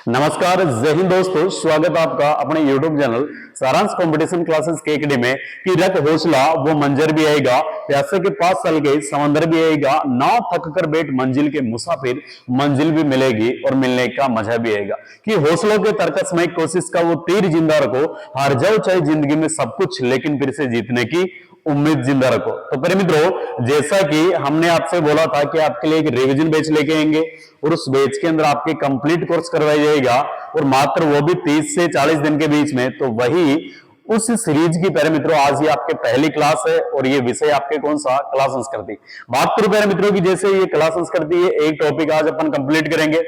नमस्कार, जय हिंद दोस्तों। स्वागत है आपका अपने YouTube चैनल सारांश कंपटीशन क्लासेस के एकेडमी में कि रख हौसला वो मंजर भी आएगा, प्यासे के पास चल गए समंदर भी आएगा, नाव थक कर बैठ मंजिल के मुसाफिर मंजिल भी मिलेगी और मिलने का मजा भी आएगा। कि हौसलों के तरकसमय कोशिश का वो तीर जिंदा रखो, हार जाओ चाहे जिंदगी में सब कुछ लेकिन फिर से जीतने की उम्मीद जिंदा रखो। तो प्यारे मित्रों, जैसा कि हमने आपसे बोला था कि आपके लिए एक रिवीजन बैच लेके आएंगे और उस बैच के अंदर आपके कंप्लीट कोर्स करवाया जाएगा और मात्र वो भी 30 से 40 दिन के बीच में। तो वही उस सीरीज की प्यारे मित्रों आज ये आपके पहली क्लास है और ये विषय आपके कौन सा कला संस्कृति। बात करूं प्यारे मित्रों की, जैसे ये कला संस्कृति है, एक टॉपिक आज अपन कंप्लीट करेंगे।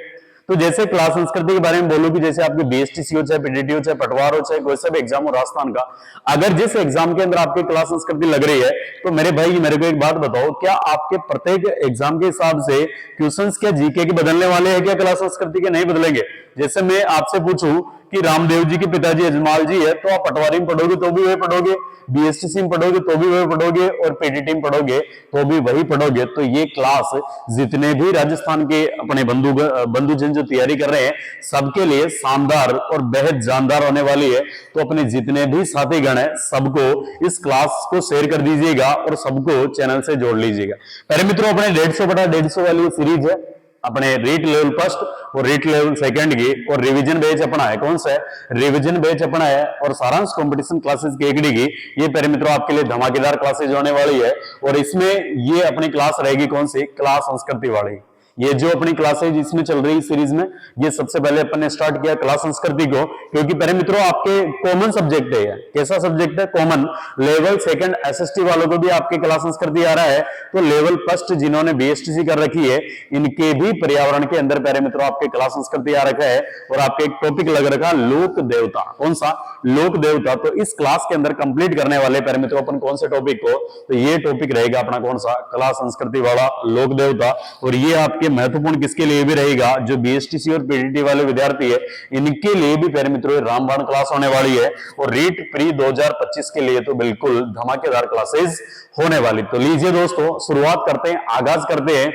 तो जैसे क्लास संस्कृति के बारे में बोलूं कि जैसे आपकी बीएसटीसी हो, चाहे पीडीटी हो, चाहे पटवार हो, चाहे कोई सा भी एग्जाम हो राजस्थान का, अगर जिस एग्जाम के अंदर आपकी क्लास संस्कृति लग रही है तो मेरे भाई मेरे को एक बात बताओ, क्या आपके प्रत्येक एग्जाम के हिसाब से क्वेश्चंस क्या जीके के बदलने वाले हैं क्या क्लास संस्कृति के? नहीं बदलेंगे। जैसे मैं आपसे पूछूं कि रामदेव जी के पिताजी अजमाल जी है, तो आप पटवारी में पढ़ोगे तो भी वही पढ़ोगे, बीएसटीसी में पढ़ोगे तो भी वही पढ़ोगे और पीटीटी में पढ़ोगे तो भी वही पढ़ोगे। तो ये क्लास जितने भी राजस्थान के अपने बंधुजन जो तैयारी कर रहे हैं सबके लिए शानदार और बेहद जानदार होने वाली है। तो अपने जितने भी साथीगण है सबको इस क्लास को शेयर कर दीजिएगा और सबको चैनल से जोड़ लीजिएगा। पहले मित्रों, अपने 150/150 वाली सीरीज है अपने रीट लेवल फर्स्ट और रीट लेवल सेकंड की, और रिवीजन बैच अपना है कौन सा है, रिवीजन बैच अपना है और सारांश कंपटीशन क्लासेस की एकेडमी की ये प्यारे मित्रों आपके लिए धमाकेदार क्लासेज होने वाली है। और इसमें ये अपनी क्लास रहेगी कौन सी, क्लास संस्कृति वाली। ये जो अपनी क्लासेज इसमें चल रही सीरीज में, ये सबसे पहले अपन ने स्टार्ट किया क्लास संस्कृति को, क्योंकि प्यारे मित्रों आपके कॉमन सब्जेक्ट है। कैसा सब्जेक्ट है? कॉमन। लेवल सेकंड एसएसटी वालों को भी आपके क्लास संस्कृति आ रहा है, तो लेवल फर्स्ट जिन्होंने बीएसटीसी कर रखी है इनके भी पर्यावरण के अंदर प्यारे मित्रों आपके क्लास संस्कृति आ रखा है। और आपके एक टॉपिक लग रखा लोक देवता। कौन सा? लोक देवता। तो इस क्लास के अंदर कंप्लीट करने वाले प्यारे मित्रों अपन कौन से टॉपिक को, तो ये टॉपिक रहेगा अपना कौन सा, कला संस्कृति वाला लोक देवता। और ये आपके महत्वपूर्ण किसके लिए भी रहेगा, जो बीएसटीसी और पीडीटी वाले विद्यार्थी है इनके लिए भी प्यारे मित्रों रामबाण क्लास होने वाली है। और रीट प्री 2025 के लिए तो बिल्कुल धमाकेदार क्लासेस होने वाली। तो लीजिए दोस्तों शुरुआत करते हैं, आगाज करते हैं।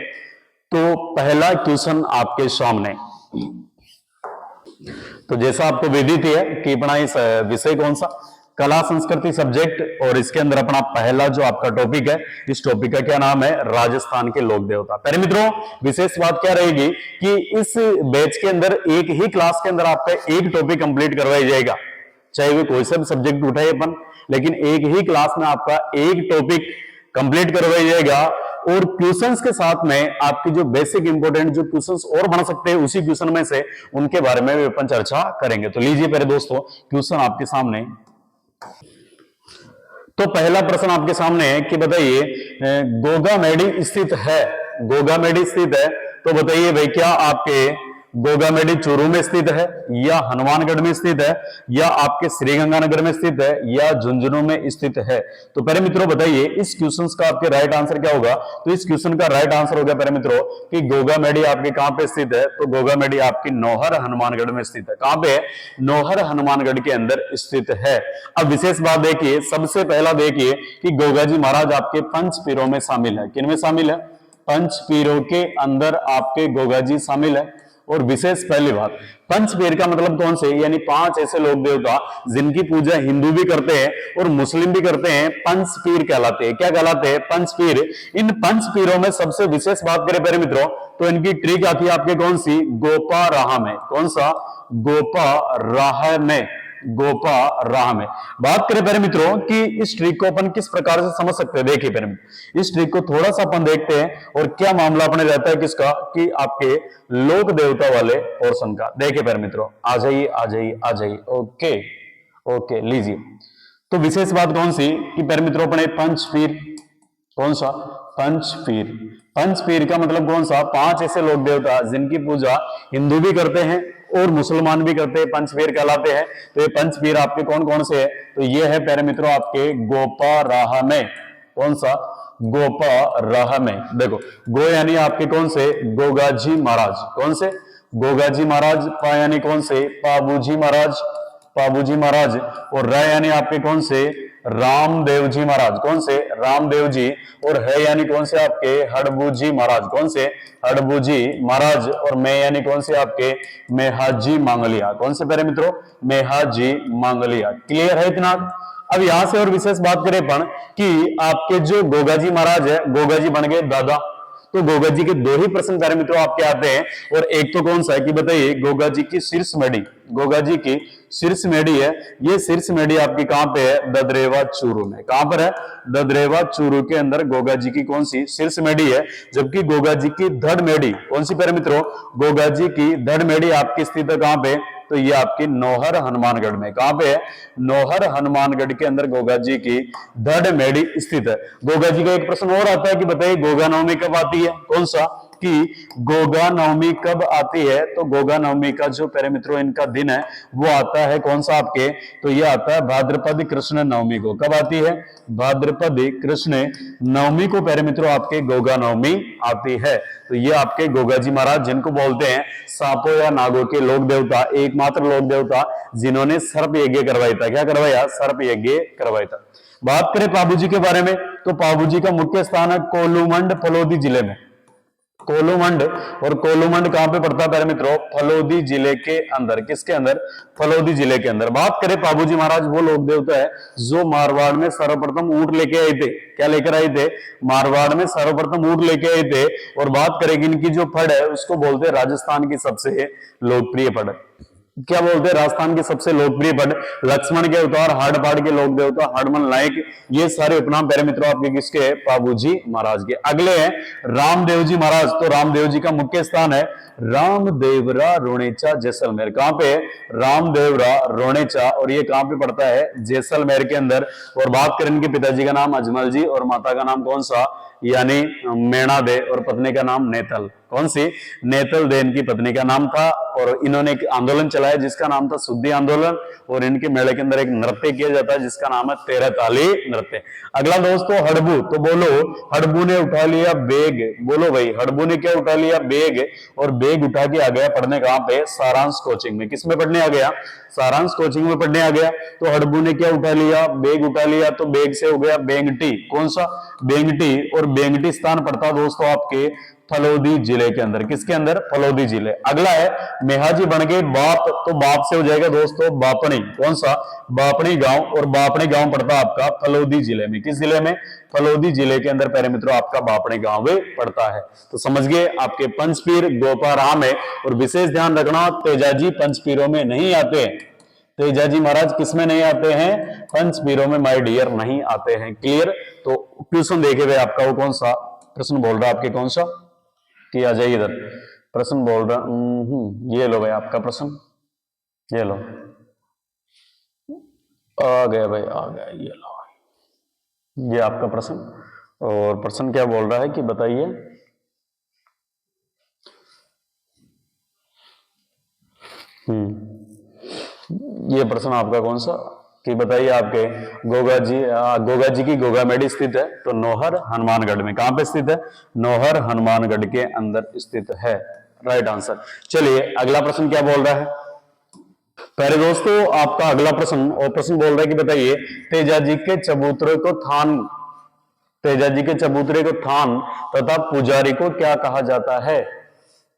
तो पहला क्वेश्चन आपके सामने, तो जैसा आपको विदित है कि अपना इस विषय कौन सा, कला संस्कृति सब्जेक्ट, और इसके अंदर अपना पहला जो आपका टॉपिक है, इस टॉपिक का क्या नाम है, राजस्थान के लोक देवता। प्यारे मित्रों विशेष बात क्या रहेगी कि इस बैच के अंदर एक ही क्लास के अंदर आपका एक टॉपिक कंप्लीट करवाया जाएगा, चाहे वो कोई सा भी सब्जेक्ट उठाए अपन, लेकिन एक ही क्लास में आपका एक टॉपिक कंप्लीट करवाया जाएगा। और क्वेश्चंस के साथ में आपकी जो बेसिक इंपोर्टेंट जो क्वेश्चंस और बन सकते हैं उसी क्वेश्चन में से उनके बारे में भी अपन चर्चा करेंगे। तो लीजिए पहले दोस्तों क्वेश्चन आपके सामने। तो पहला प्रश्न आपके सामने है कि बताइए गोगामेडी स्थित है, गोगामेडी स्थित है, तो बताइए भाई क्या आपके गोगामेडी चूरू में स्थित है, या हनुमानगढ़ में स्थित है, या आपके श्रीगंगानगर में स्थित है, या झुंझुनू में स्थित है? तो प्यारे मित्रों बताइए इस क्वेश्चन का आपके राइट आंसर क्या होगा। तो इस क्वेश्चन का राइट आंसर होगा प्यारे मित्रों कि गोगामेडी आपके कहां पे स्थित है, तो गोगामेडी आपकी नौहर हनुमानगढ़ में स्थित है। कहां पे? नौहर हनुमानगढ़ के अंदर स्थित है। अब विशेष बात देखिए, सबसे पहला देखिए कि गोगाजी महाराज आपके पंच पीरों में शामिल है। किन में शामिल है? पंच पीरों के अंदर आपके गोगाजी शामिल है। और विशेष पहली बात, पंचपीर का मतलब कौन से, यानी 5 ऐसे लोक देवता जिनकी पूजा हिंदू भी करते हैं और मुस्लिम भी करते हैं, पंचपीर कहलाते हैं। क्या कहलाते हैं? पंचपीर। इन पंचपीरों में सबसे विशेष बात करें प्यारे मित्रों तो इनकी ट्रिक आती है आपके कौन सी, गोपा राह में। कौन सा? गोपा राह में, गोपा राह में। बात करें प्यारे मित्रों कि इस ट्रिक को अपन किस प्रकार से समझ सकते हैं, देखिए प्यारे मित्र इस ट्रिक को थोड़ा सा अपन देखते हैं और क्या मामला अपने रहता है किसका, कि आपके लोक देवता वाले पोर्शन का। देखिए प्यारे मित्रों आ जाइए आ जाइए आ जाइए, ओके ओके लीजिए। तो विशेष बात कौन सी कि प्यारे मित्रों अपने पंचपीर, कौन सा? पंचपीर। पंचपीर का मतलब कौन सा? 5 ऐसे लोक देवता जिनकी पूजा हिंदू भी करते हैं और मुसलमान भी करते हैं, पंचपीर कहलाते हैं। तो ये पंचपीर आपके कौन कौन से है, तो ये है प्यारे मित्रों आपके गोपा राह में। कौन सा? गोपा राह में। देखो गो यानी आपके कौन से, गोगाजी महाराज। कौन से? गोगाजी महाराज। पा यानी कौन से, पाबूजी महाराज, पाबूजी महाराज। और रा यानी आपके कौन से, रामदेव जी महाराज, कौन से रामदेव जी, और है यानी कौन से आपके हड़बू जी महाराज, कौन से हड़बू जी महाराज, और मैं यानी कौन से आपके मेहाजी मांगलिया, कौन से प्यारे मित्रों मेहाजी मांगलिया। क्लियर है इतना। अब यहां से और विशेष बात करें अपन कि आपके जो गोगा जी महाराज है, गोगा जी बन गए दादा, तो गोगा जी के दो ही प्रश्न प्यारे मित्रों आपके आते हैं, और एक तो कौन सा है कि बताइए गोगा जी की शीर्ष मेढ़ी, गोगा जी की शीर्ष मेढ़ी है, ये शीर्ष मेढ़ी आपकी कहां पे है, ददरेवा चूरू में। कहां पर है, ददरेवा चूरू के अंदर गोगा जी की कौन सी शीर्ष मेढ़ी है। जबकि गोगा जी की धड़ मेढ़ी कौन सी प्यारे मित्रों, गोगा जी की धड़ मेढ़ी आपकी स्थित है कहां पे, तो ये आपकी नौहर हनुमानगढ़ में। कहां पे है, नौहर हनुमानगढ़ के अंदर गोगा जी की धड़ मेढ़ी स्थित है। गोगा जी का एक प्रश्न और आता है कि बताइए गोगा नवमी कब आती है, कौन सा, कि गोगा नवमी कब आती है, तो गोगा नवमी का जो प्यारे मित्रों इनका दिन है वो आता है कौन सा आपके, तो ये आता है भाद्रपद कृष्ण नवमी को। कब आती है, भाद्रपद कृष्ण नवमी को प्यारे मित्रों आपके गोगा नवमी आती है। तो ये आपके गोगा जी महाराज जिनको बोलते हैं सांपों या नागों के लोक देवता, एकमात्र लोक देवता जिन्होंने सर्प यज्ञ करवाया था। क्या करवाया, सर्प यज्ञ करवाया था। बात करें पाबू जी के बारे में, तो पाबू जी का मुख्य स्थान है कोलूमंड फलोदी जिले में। कोलूमंड, और कोलूमंड कहां पे पड़ता है प्यारे मित्रों, फलोदी जिले के अंदर। किसके अंदर, फलोदी जिले के अंदर। बात करें पाबूजी महाराज वो लोक देवता है जो मारवाड़ में सर्वप्रथम ऊंट लेके आए थे। क्या लेकर आए थे, मारवाड़ में सर्वप्रथम ऊंट लेके आए थे। और बात करें इनकी जो फड़ है उसको बोलते हैं राजस्थान की सबसे लोकप्रिय फड़। क्या बोलते हैं, राजस्थान की सबसे लोकप्रिय फड़। लक्ष्मण के अवतार, हाड़पाड़ के लोक देवता हड़मन नायक, ये सारे उपनाम प्यारे मित्रों आपके किसके, पाबूजी महाराज के। अगले हैं रामदेव जी महाराज, तो रामदेव जी का मुख्य स्थान है रामदेवरा रोणेचा जैसलमेर। कहां पे, रामदेवरा रोणेचा, और ये कहां पे पड़ता है, जैसलमेर के अंदर। और बात करें इनके पिताजी का नाम अजमल जी, और माता का नाम कौन सा, यानी मेणा दे, और पत्नी का नाम नेतल। कौन सी, नेतल दे इनकी पत्नी का नाम था। और इन्होंने एक आंदोलन चलाया जिसका नाम था शुद्धि आंदोलन, और इनके मेले के अंदर एक नृत्य किया जाता है जिसका नाम है 13 ताली नृत्य। अगला दोस्तों हड़बू, तो बोलो हड़बू ने उठा लिया बेग, बोलो भाई हड़बू ने क्या उठा लिया, बेग, और बेग उठा के आ गया पढ़ने कहां पे, सारांश कोचिंग में। किसमें पढ़ने आ गया, सारांश कोचिंग में पढ़ने आ गया। तो हड़बू ने क्या उठा लिया, बेग उठा लिया, तो बेग से हो गया बेंगटी। कौन सा, बेंगटी, और बेंगटी स्थान पड़ता दोस्तों आपके फलोदी जिले के अंदर। किसके अंदर, फलोदी जिले। अगला है मेहाजी बन गए बाप, तो बाप से हो जाएगा दोस्तों बापणी। कौन सा, बापणी गांव, और बापणी गांव पड़ता आपका फलोदी जिले में। किस जिले में, फलोदी जिले के अंदर प्यारे मित्रों आपका बापणी गांव पड़ता है। तो समझ गए आपके पंचपीर गोपाराम है। और विशेष ध्यान रखना तेजाजी पंचपीरों में नहीं आते हैं। तेजाजी महाराज किसमें नहीं आते हैं, पंचपीरों में माय डियर नहीं आते हैं। क्लियर। तो क्वेश्चन देखे हुए आपका वो कौन सा प्रश्न बोल रहा है आपके, कौन सा, कि आ जाइए इधर, प्रश्न बोल रहा, ये लो भाई आपका प्रश्न, ये लो, आ गया भाई, आ गया, ये लो, ये आपका प्रश्न। और प्रश्न क्या बोल रहा है कि बताइए, ये प्रश्न आपका कौन सा, कि बताइए आपके गोगा जी की गोगा मेढ़ी स्थित है, तो नौहर हनुमानगढ़ में। कहां पे स्थित है, नौहर हनुमानगढ़ के अंदर स्थित है। Right answer. चलिए अगला प्रश्न क्या बोल रहा है, पहले दोस्तों आपका अगला प्रश्न, और प्रश्न बोल रहा है कि बताइए तेजाजी के चबूतरे को थान, तेजाजी के चबूतरे को थान तथा पुजारी को क्या कहा जाता है।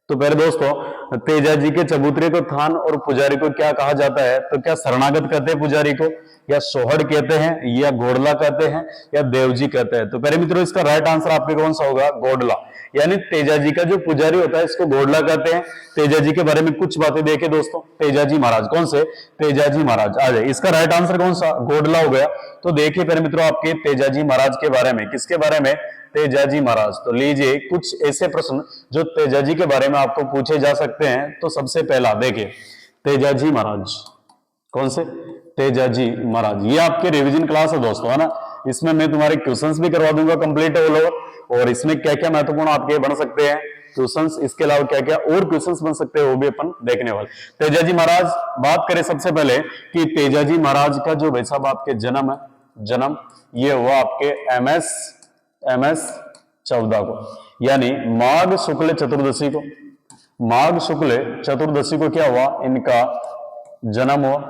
तो पहले दोस्तों तेजाजी के चबूतरे को थान और पुजारी को क्या कहा जाता है, तो क्या शरणागत कहते हैं पुजारी को, या सोहड़ कहते हैं, या घोड़ला कहते हैं, या देवजी कहते हैं। तो पहले मित्रों इसका राइट आंसर आपके कौन सा होगा, घोड़ला। यानी तेजाजी का जो पुजारी होता है इसको घोड़ला कहते हैं। तेजाजी के बारे में कुछ बातें देखे दोस्तों, तेजाजी महाराज, कौन से, तेजाजी महाराज आ जाए। इसका राइट आंसर कौन सा, घोड़ला हो गया। तो देखिए पहले मित्रों आपके तेजाजी महाराज के बारे में, किसके बारे में, तेजाजी महाराज। तो लीजिए कुछ ऐसे प्रश्न जो तेजाजी के बारे में आपको पूछे जा सकते हैं। तो सबसे पहला देखिए तेजाजी महाराज, कौन से, तेजाजी महाराज, ये आपके रिवीजन क्लास है दोस्तों, है ना। इसमें मैं तुम्हारे क्वेश्चंस भी करवा दूंगा कंप्लीट ऑल ओवर, और इसमें क्या क्या महत्वपूर्ण आपके बन सकते हैं क्वेश्चंस, इसके अलावा क्या क्या और क्वेश्चंस बन सकते हैं वो भी अपन देखने वाले। तेजाजी महाराज, बात करें सबसे पहले कि तेजाजी महाराज का जो भाई साहब आपके जन्म है, जन्म ये हुआ आपके MS 14 को, यानी माघ शुक्ल चतुर्दशी को, माघ शुक्ल चतुर्दशी को क्या हुआ, इनका जन्म हुआ।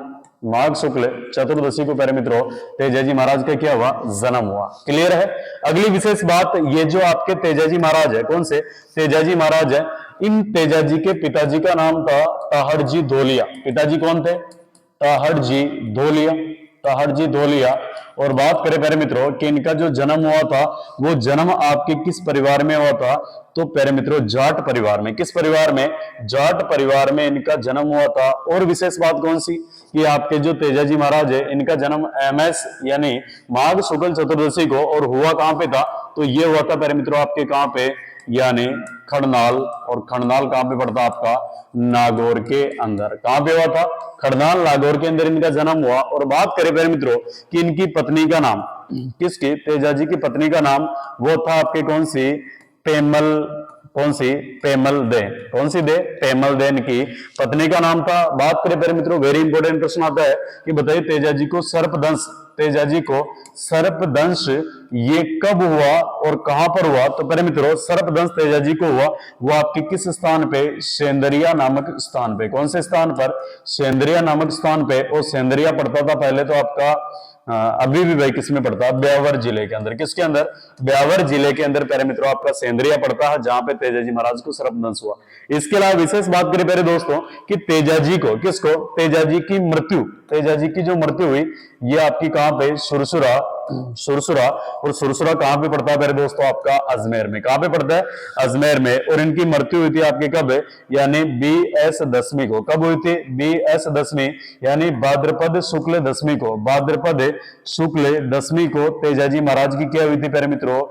माघ शुक्ल चतुर्दशी को प्यारे मित्रों तेजाजी महाराज का क्या हुआ, जन्म हुआ। क्लियर है। अगली विशेष बात, ये जो आपके तेजाजी महाराज है, कौन से तेजाजी महाराज है, इन तेजाजी के पिताजी का नाम था ताहड़जी धोलिया। पिताजी कौन थे, ताहड़जी धोलिया, ताहड़जी धोलिया। और बात करें प्यारे मित्रों कि इनका जो जन्म हुआ था वो जन्म आपके किस परिवार में हुआ था, तो प्यारे मित्रों जाट परिवार में। किस परिवार में, जाट परिवार में इनका जन्म हुआ था। और विशेष बात कौन सी कि आपके जो तेजाजी महाराज है इनका जन्म एमएस यानी माघ शुक्ल चतुर्दशी को, और हुआ कहां पे था, तो ये हुआ था प्यारे मित्रों आपके कहां पे, यानी खड़नाल। और खड़नाल कहां पे पड़ता आपका, नागौर के अंदर। कहां पे हुआ था, खड़नाल नागौर के अंदर इनका जन्म हुआ। और बात करें प्यारे मित्रों कि इनकी पत्नी का नाम, किसकी, तेजाजी की पत्नी का नाम वो था आपके कौन सी, पेमल, कौन सी, पेमल दे। कौन सी दे, पेमल दे इनकी पत्नी का नाम था। बात करें प्यारे मित्रों, वेरी इंपॉर्टेंट प्रश्न आता है कि बताइए तेजाजी को सर्पदंश, तेजाजी को सर्पदंश ये कब हुआ और कहां पर हुआ, तो प्यारे मित्रों सर्पदंश तेजाजी को हुआ वो आपके किस स्थान पे, सेंदरिया नामक स्थान पे। कौन से स्थान पर, सेंदरिया नामक स्थान पे। और सेंदरिया पड़ता था पहले तो आपका अभी भी भाई किसमें पड़ता है, ब्यावर जिले के अंदर। किसके अंदर, ब्यावर जिले के अंदर प्यारे मित्रों आपका सेंदरिया पड़ता है, जहां पे तेजाजी महाराज को सर्पदंश हुआ। इसके अलावा विशेष बात करें प्यारे दोस्तों कि तेजाजी को, किसको, तेजाजी की मृत्यु, तेजाजी की जो मृत्यु हुई ये आपकी कहां पे, सुरसुरा, सुरसुरा। और सुरसुरा कहां पे पड़ता है प्यारे दोस्तों आपका, अजमेर में। कहां पे पड़ता है, अजमेर में। और इनकी मृत्यु हुई थी आपकी कब, यानी BS दशमी को। कब हुई थी, BS दशमी यानी भाद्रपद शुक्ल दशमी को, भाद्रपद शुक्ल दशमी को तेजाजी महाराज की क्या हुई थी प्यारे मित्रों,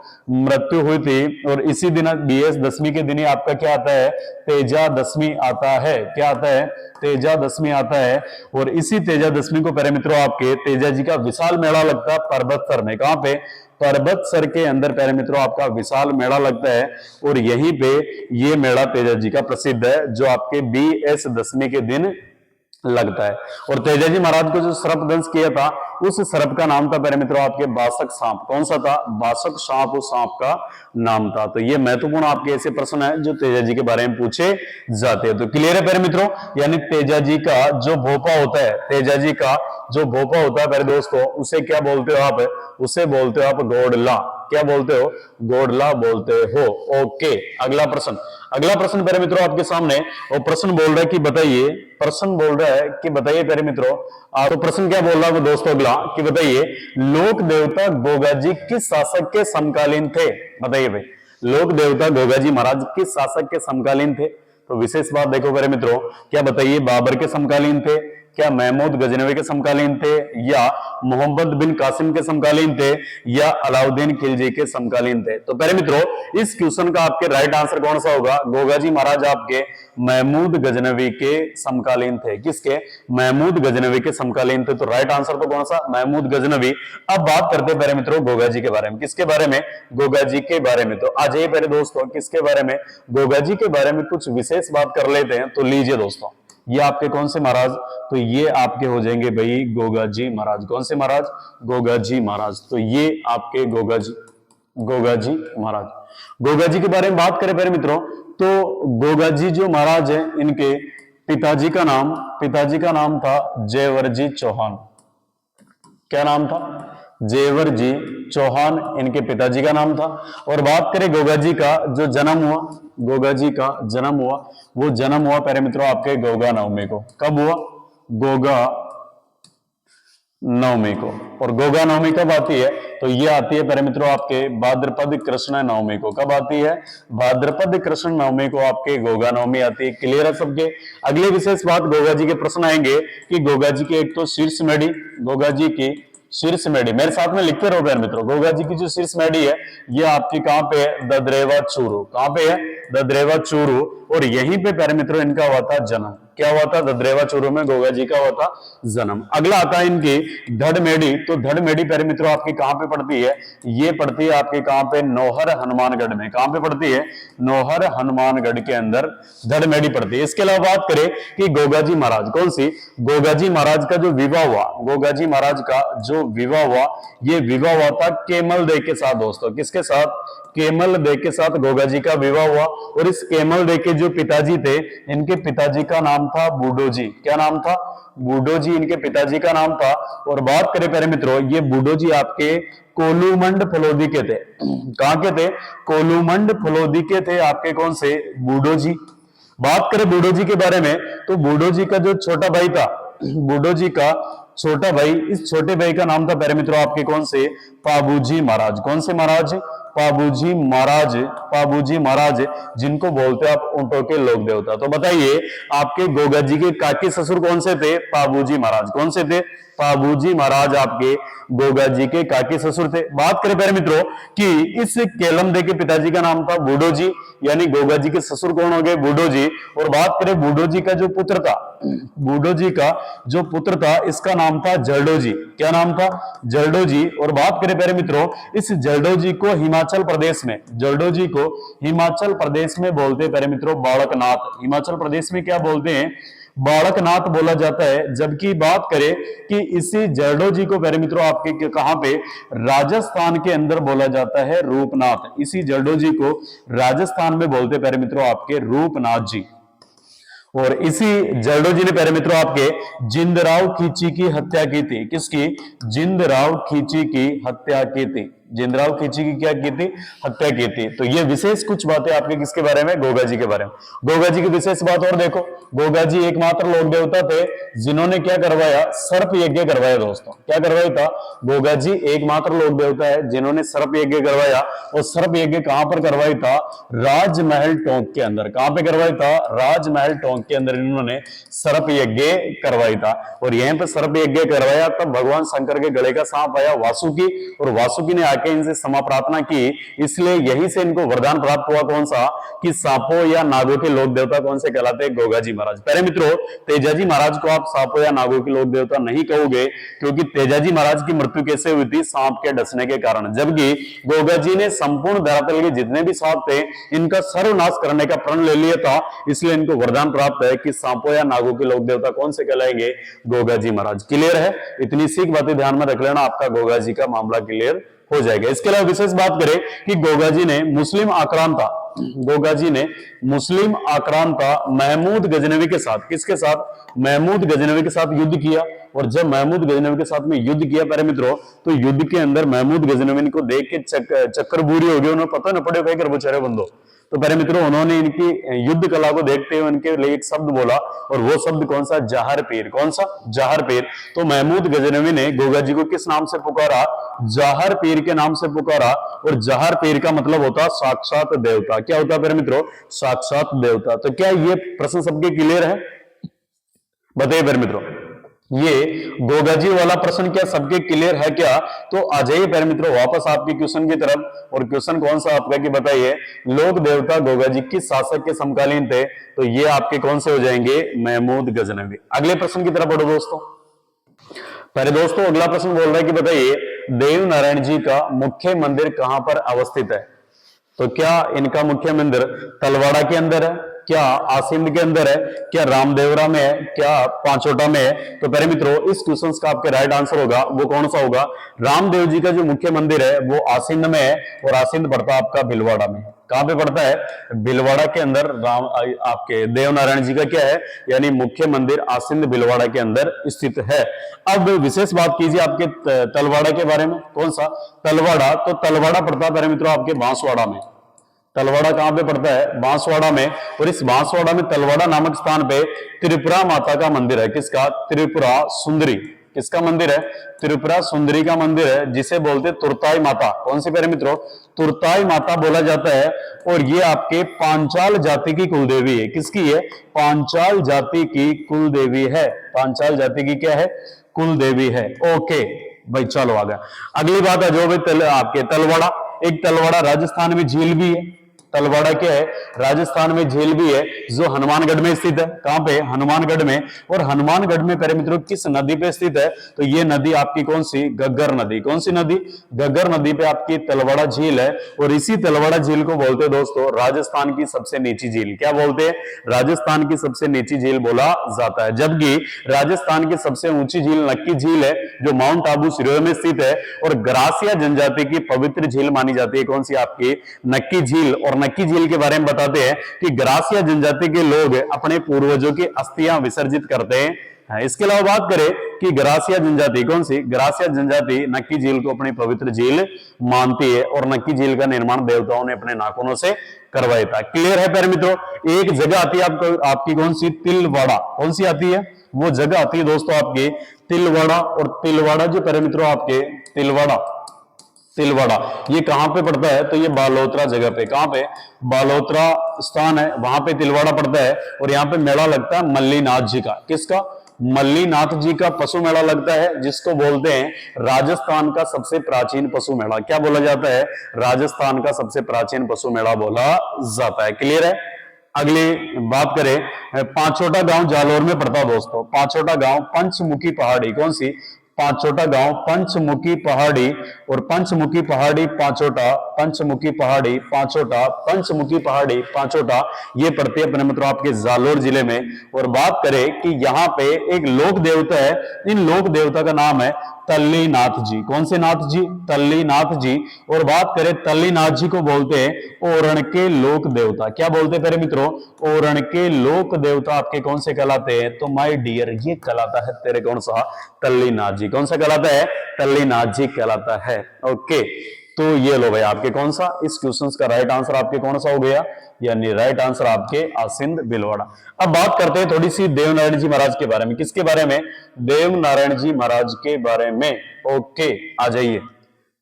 मृत्यु हुई थी। और इसी दिन BS दशमी के दिन ही आपका क्या आता है, तेजा दशमी आता है। क्या आता है, तेजा दशमी आता है। और इसी तेजा दशमी को प्यारे मित्रों आपके तेजाजी का विशाल मेला लगता है पर्वतसर में। कहां पे, पर्वतसर के अंदर प्यारे मित्रों आपका विशाल मेला लगता है। और यहीं पे ये मेला तेजाजी का प्रसिद्ध है जो आपके BS दशमी के दिन लगता है। और तेजाजी महाराज को जो सर्पदंश किया था उस सर्प का नाम था प्यारे मित्रों आपके बासक सांप। कौन सा था, बासक सांप, उस सांप का नाम था। तो ये महत्वपूर्ण आपके ऐसे प्रश्न है जो तेजाजी के बारे में पूछे जाते हैं। तो क्लियर है प्यारे मित्रों, यानी तेजाजी का जो भोपा होता है, तेजाजी का जो भोपा होता है प्यारे दोस्तों उसे क्या बोलते हो आप, उसे बोलते हो आप गोडला। क्या बोलते हो, गोडला बोलते हो। ओके, अगला प्रश्न, अगला प्रश्न प्यारे मित्रों आपके सामने। और प्रश्न बोल रहा है कि बताइए, प्रश्न बोल रहा है कि बताइए प्यारे मित्रों, तो प्रश्न क्या बोल रहा है दोस्तों अगला कि बताइए लोक देवता गोगाजी किस शासक के समकालीन थे। बताइए भाई, लोक देवता गोगाजी महाराज किस शासक के समकालीन थे। तो विशेष बात देखो प्यारे मित्रों, क्या बताइए बाबर के समकालीन थे, क्या महमूद गजनवी के समकालीन थे, या मोहम्मद बिन कासिम के समकालीन थे, या अलाउद्दीन खिलजी के समकालीन थे। तो प्यारे मित्रों इस क्वेश्चन का आपके राइट आंसर कौन सा होगा, गोगाजी महाराज आपके महमूद गजनवी के समकालीन थे। किसके, महमूद गजनवी के समकालीन थे। तो राइट आंसर तो कौन सा, महमूद गजनवी। अब बात करते हैं प्यारे मित्रों गोगाजी के बारे में। किसके बारे में, गोगाजी के बारे में। तो आ जाइए प्यारे दोस्तों किसके बारे में, गोगाजी के बारे में कुछ विशेष बात कर लेते हैं। तो लीजिए दोस्तों, ये आपके कौन से महाराज, तो ये आपके हो जाएंगे भाई गोगाजी महाराज। कौन से महाराज, गोगाजी महाराज। तो ये आपके गोगाजी, गोगाजी महाराज। गोगाजी के बारे में बात करें प्यारे मित्रों तो गोगाजी जो महाराज हैं इनके पिताजी का नाम था जयवरजी चौहान। क्या नाम था, जेवरजी चौहान इनके पिताजी का नाम था। और बात करें गोगाजी का जो जन्म हुआ, गोगाजी का जन्म हुआ, वो जन्म हुआ प्यारे मित्रों आपके गोगा नवमी को। कब हुआ, गोगा नवमी को। और गोगा नवमी कब आती है, तो ये आती है प्यारे मित्रों आपके भाद्रपद कृष्ण नवमी को। कब आती है, भाद्रपद कृष्ण नवमी को आपके गोगा नवमी आती है। क्लियर है सबके। अगले विशेष बात गोगा जी के प्रश्न आएंगे कि गोगा जी की एक तो शीर्ष मेढ़ी, गोगा जी की शीर्ष मेढ़ी, मेरे साथ में लिखते रहो प्यारे मित्रों। गोगा जी की जो शीर्ष मेढ़ी है ये आपकी कहां पे है, ददरेवा चूरू। कहां पे है, ददरेवा चूरू। और यहीं पे प्यारे मित्रों इनका हुआ था जन्म। क्या हुआ था, ददरेवा चूरू में गोगा जी का हुआ था जन्म। अगला आता है इनकी धड़ मेढ़ी। तो धड़ मेढ़ी प्यारे मित्रों आपकी कहां पे पड़ती है, ये पड़ती है आपके कहां पे, नौहर हनुमानगढ़ में। कहां पे पड़ती है, नौहर हनुमानगढ़ के अंदर धड़ मेढ़ी पड़ती है। इसके अलावा बात करें कि गोगाजी महाराज, कौन सी, गोगाजी महाराज का जो विवाह हुआ, गोगाजी महाराज का जो विवाह हुआ, ये विवाह हुआ था केमल दे के साथ दोस्तों। किसके साथ, केमल दे के साथ गोगा जी का विवाह हुआ और इस केमल दे के जो पिताजी थे, इनके पिताजी का नाम था बूडो जी। क्या नाम था? बूडो जी इनके पिताजी का नाम था। और बात करें प्यारे मित्रों, ये बूडो जी आपके कोलूमंड फलोदी के थे। कहां के थे? कोलूमंड फलोदी के थे आपके। कौन से? बूडो जी। बात करें बूडो जी के बारे में, तो बूडो जी का जो छोटा भाई था, बूडो जी का छोटा भाई, इस छोटे भाई का नाम था प्यारे मित्रों आपके कौन से? पाबूजी महाराज। कौन से महाराज? पाबूजी महाराज। पाबूजी महाराज, जिनको बोलते हैं आप ऊंटों के लोक देवता। तो बताइए, आपके गोगा जी के काकी ससुर कौन से थे? पाबूजी महाराज। कौन से थे? पाबूजी महाराज आपके गोगा जी के काकी ससुर थे। बात करें प्यारे मित्रों कि इस केलम दे के पिताजी का नाम था बूडो जी, यानी गोगा जी के ससुर कौन हो गए? बूडो जी। और बात करें बूडो जी का जो पुत्र था, बूडो जी का जो पुत्र था, इसका नाम था जरडो जी। क्या नाम था? जरडो जी। और बात करें प्यारे मित्रों, इस जरडो जी को हिमाचल प्रदेश में, जरडो जी को हिमाचल प्रदेश में बोलते हैं प्यारे मित्रों बालकनाथ। हिमाचल प्रदेश में क्या बोलते हैं? बालकनाथ बोला जाता है। जबकि बात करें कि इसी जरडो जी को प्यारे मित्रों आपके कहां पे? राजस्थान के अंदर बोला जाता है रूपनाथ। इसी जरडो जी को राजस्थान में बोलते प्यारे मित्रों आपके रूपनाथ जी। और इसी जरडो जी ने प्यारे मित्रों आपके जिंदराव खींची की हत्या की थी। किसकी? जिंदराव खींची की हत्या की थी। जिंदराव खींची की क्या की थी? हत्या की थी। तो ये विशेष कुछ बातें आपके किसके बारे में? गोगा जी के बारे में। गोगा जी की विशेष बात और देखो, गोगा जी एकमात्र लोक देवता थे जिन्होंने क्या करवाया? सर्प यज्ञ करवाया। दोस्तों क्या करवाया था? गोगा जी एकमात्र लोक देवता है जिन्होंने सर्प यज्ञ करवाया। और सर्प यज्ञ कहां पर करवाया था? राजमहल टोंक के अंदर। कहां पे करवाया था? राजमहल टोंक के अंदर इन्होंने सर्प यज्ञ करवाया था। और यहीं पर सर्प यज्ञ करवाया तब भगवान शंकर के गले का सांप आया वासुकी, और वासुकी ने आके इनसे क्षमा प्रार्थना की। इसलिए यही से इनको वरदान प्राप्त हुआ। कौन सा? कि सांपों या नागों के लोक देवता कौन से कहलाते हैं? गोगा जी महाराज। प्यारे मित्रों, तेजाजी महाराज को आप सांपों या नागों के लोक देवता नहीं कहोगे, क्योंकि तेजाजी महाराज की मृत्यु कैसे हुई थी? सांप के डसने के कारण। जबकि गोगा जी ने संपूर्ण धरातल के जितने भी सांप थे, इनका सर्वनाश करने का प्रण ले लिया था। इसलिए इनको वरदान प्राप्त है कि सांपों या नागों के लोक देवता कौन से कहलाएंगे? गोगा जी महाराज। क्लियर है? इतनी सीख बातें ध्यान में रख लेना, आपका गोगा जी का मामला क्लियर हो जाएगा। इसके अलावा विशेष बात करें कि गोगा जी ने मुस्लिम आक्रांता, गोगा जी ने मुस्लिम आक्रांता महमूद गजनवी के साथ, किसके साथ? महमूद गजनवी के साथ युद्ध किया। और जब महमूद गजनवी के साथ में युद्ध किया प्यारे मित्रों, तो युद्ध के अंदर महमूद गजनवी को देख के चक्कर बूरी हो गई। उन्हें पता न पड़े कर बेचारे बंदो। तो प्यारे मित्रों, उन्होंने इनकी युद्ध कला को देखते हुए उनके लिए एक शब्द बोला, और वो शब्द कौन सा? जहर पीर। कौन सा? जहर पीर। तो महमूद गजनवी ने गोगा जी को किस नाम से पुकारा? जहर पीर के नाम से पुकारा। और जहर पीर का मतलब होता साक्षात देवता। क्या होता है प्यारे मित्रों? साक्षात देवता। तो क्या ये प्रश्न सबके क्लियर है? बताइए प्यारे मित्रों, ये गोगा जी वाला प्रश्न क्या सबके क्लियर है क्या? तो आ जाइए प्यारे मित्रों वापस आपके क्वेश्चन की तरफ। और क्वेश्चन कौन सा आपका कि बताइए, लोक देवता गोगा जी किस शासक के समकालीन थे? तो ये आपके कौन से हो जाएंगे? महमूद गजनवी। अगले प्रश्न की तरफ बढ़ो दोस्तों। पहले दोस्तों अगला प्रश्न बोल रहा है कि बताइए, देव नारायण जी का मुख्य मंदिर कहां पर अवस्थित है? तो क्या इनका मुख्य मंदिर तलवाड़ा के अंदर है? क्या आसिंद के अंदर है? क्या रामदेवरा में है? क्या पांचोटा में है? तो प्यारे मित्रों, इस क्वेश्चन का आपके राइट आंसर होगा वो कौन सा होगा? रामदेव जी का जो मुख्य मंदिर है वो आसिंद में है। और आसिंद पड़ता है आपका भिलवाड़ा में। कहां पे पड़ता है? भिलवाड़ा के अंदर राम आपके देवनारायण जी का क्या है? यानी मुख्य मंदिर आसिंद भिलवाड़ा के अंदर स्थित है। अब विशेष बात कीजिए आपके तलवाड़ा के बारे में। कौन सा? तलवाड़ा। तो तलवाड़ा पड़ता है प्यारे मित्रों आपके बांसवाड़ा में। तलवाड़ा कहां पे पड़ता है? बांसवाड़ा में। और इस बांसवाड़ा में तलवाड़ा नामक स्थान पे त्रिपुरा माता का मंदिर है। किसका? त्रिपुरा सुंदरी। किसका मंदिर है? त्रिपुरा सुंदरी का मंदिर है, जिसे बोलते तुरताई माता। कौन सी प्यारे मित्रों? तुरताई माता बोला जाता है। और ये आपके पांचाल जाति की कुलदेवी है। किसकी है? पांचाल जाति की कुलदेवी है। पांचाल जाति की क्या है? कुलदेवी है। ओके भाई, चलो आ गया। अगली बात है जो भी आपके तलवाड़ा, एक तलवाड़ा राजस्थान में झील भी है। तलवाड़ा क्या है, राजस्थान में झील भी है जो हनुमानगढ़ में स्थित है। कहां पे, हनुमानगढ़ में। और हनुमानगढ़ में प्यारे मित्रों किस नदी पे स्थित है, तो ये नदी आपकी कौन सी, घग्गर नदी। कौन सी नदी, घग्गर नदी पे आपकी तलवाड़ा झील है। और इसी तलवाड़ा झील को बोलते हैं दोस्तों राजस्थान की सबसे नीची झील। क्या बोलते हैं, राजस्थान की सबसे नीची झील बोला जाता है। जबकि राजस्थान की सबसे ऊंची झील नक्की झील है जो माउंट आबू सिरोही में स्थित है। और ग्रासिया जनजाति की पवित्र झील मानी जाती है कौन सी, आपकी नक्की झील। और नक्की झील के बारे में बताते हैं कि ग्रासिया जनजाति के लोग अपने पूर्वजों की अस्थियां विसर्जित करते हैं। इसके अलावा बात करें कि ग्रासिया जनजाति कौन सी, ग्रासिया जनजाति नक्की झील को अपनी पवित्र झील मानती है। और नक्की झील का निर्माण देवताओं ने अपने नाखूनों से करवाया था। क्लियर है प्यारे मित्रों। एक जगह आती है आपकी कौन सी, तिलवाड़ा। कौन सी आती है, वो जगह आती है दोस्तों आपकी तिलवाड़ा। और तिलवाड़ा जो प्यारे मित्रों आपके तिलवाड़ा ये कहां पे पड़ता है, तो ये बालोतरा जगह पे। कहां पे, बालोतरा स्थान है, वहां पे तिलवाड़ा पड़ता है। और यहाँ पे मेला लगता है मल्लीनाथ जी का। किसका, मल्लीनाथ जी का पशु मेला लगता है, जिसको बोलते हैं राजस्थान का सबसे प्राचीन पशु मेला। क्या बोला जाता है, राजस्थान का सबसे प्राचीन पशु मेला बोला जाता है। क्लियर है। अगली बात करें, पांचोटा गांव जालोर में पड़ता है दोस्तों। पांचोटा गांव पंचमुखी पहाड़ी। कौन सी, पांचोटा गांव पंचमुखी पहाड़ी। और पंचमुखी पहाड़ी पांचोटा, पंचमुखी पहाड़ी पांचोटा, पंचमुखी पहाड़ी पांचोटा ये पड़ती है अपने मित्रों आपके जालोर जिले में। और बात करें कि यहाँ पे एक लोक देवता है, इन लोक देवता का नाम है तल्लीनाथ जी। कौन से नाथ जी, तल्लीनाथ जी। और बात करें तल्लीनाथ जी को बोलते हैं ओरण के लोक देवता। क्या बोलते हैं प्यारे मित्रों, ओरण के लोक देवता आपके कौन से कहलाते हैं, तो माय डियर ये कहलाता है तेरे कौन सा, तल्लीनाथ जी। कौन सा कहलाता है, तल्लीनाथ जी कहलाता है। ओके, तो ये लो भाई आपके कौन सा, इस क्वेश्चन का राइट आंसर आपके कौन सा हो गया, यानी राइट आंसर आपके आसिंद भीलवाड़ा। अब बात करते हैं थोड़ी सी देवनारायण जी महाराज के बारे में। किसके बारे में, देवनारायण जी महाराज के बारे में। ओके, आ जाइए।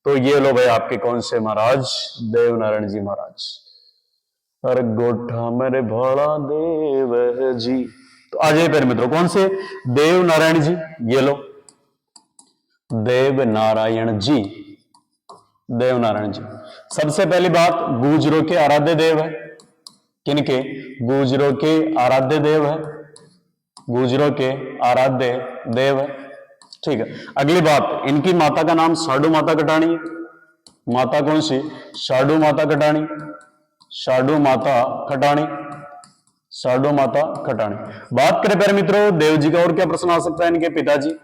तो ये लो भाई आपके कौन से महाराज, देवनारायण जी महाराज। अरे गोठा मेरे भोला देव जी। तो आ जाइए प्यारे मित्रों, कौन से, देवनारायण जी। ये लो देवनारायण जी, देवनारायण जी। सबसे पहली बात, गुर्जरों के आराध्य देव है। किनके, गुर्जरों के आराध्य देव है, गुर्जरों के आराध्य देव है। ठीक है। अगली बात, इनकी माता का नाम साडू माता कटानी है। माता कौन सी, साडू माता कटानी, साडू माता कटानी, साडू माता कटानी। बात करें प्यारे मित्रों देव जी का, और क्या प्रश्न आ सकता है, इनके पिताजी,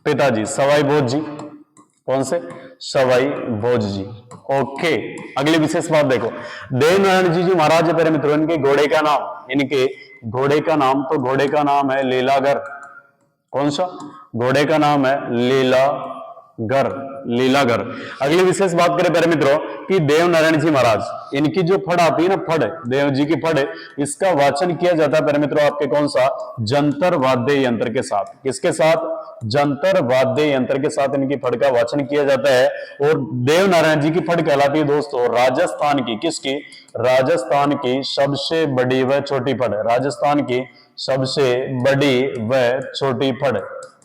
पिताजी सवाई भोज जी। कौन से, सवाई भोज जी। ओके, अगली विशेष बात देखो, देवनारायण जी जो महाराज है प्यारे मित्रों, इनके घोड़े का नाम, इनके घोड़े का नाम, तो घोड़े का नाम है लीलागर। कौन सा, घोड़े का नाम है लीलागर, लीलागर। अगली विशेष बात करें प्यारे मित्रों कि देवनारायण जी महाराज, इनकी जो फड़ आती है ना, फड़, देव जी की फड़, इसका वाचन किया जाता है प्यारे मित्रों आपके कौन सा, जंतर वाद्य यंत्र के साथ। किसके साथ, जंतर वाद्य यंत्र के साथ इनकी फड़ का वाचन किया जाता है। और देवनारायण जी की फड़ कहलाती है दोस्तों राजस्थान की, किसकी, राजस्थान की सबसे बड़ी व छोटी फड़। राजस्थान की सबसे बड़ी व छोटी फड़,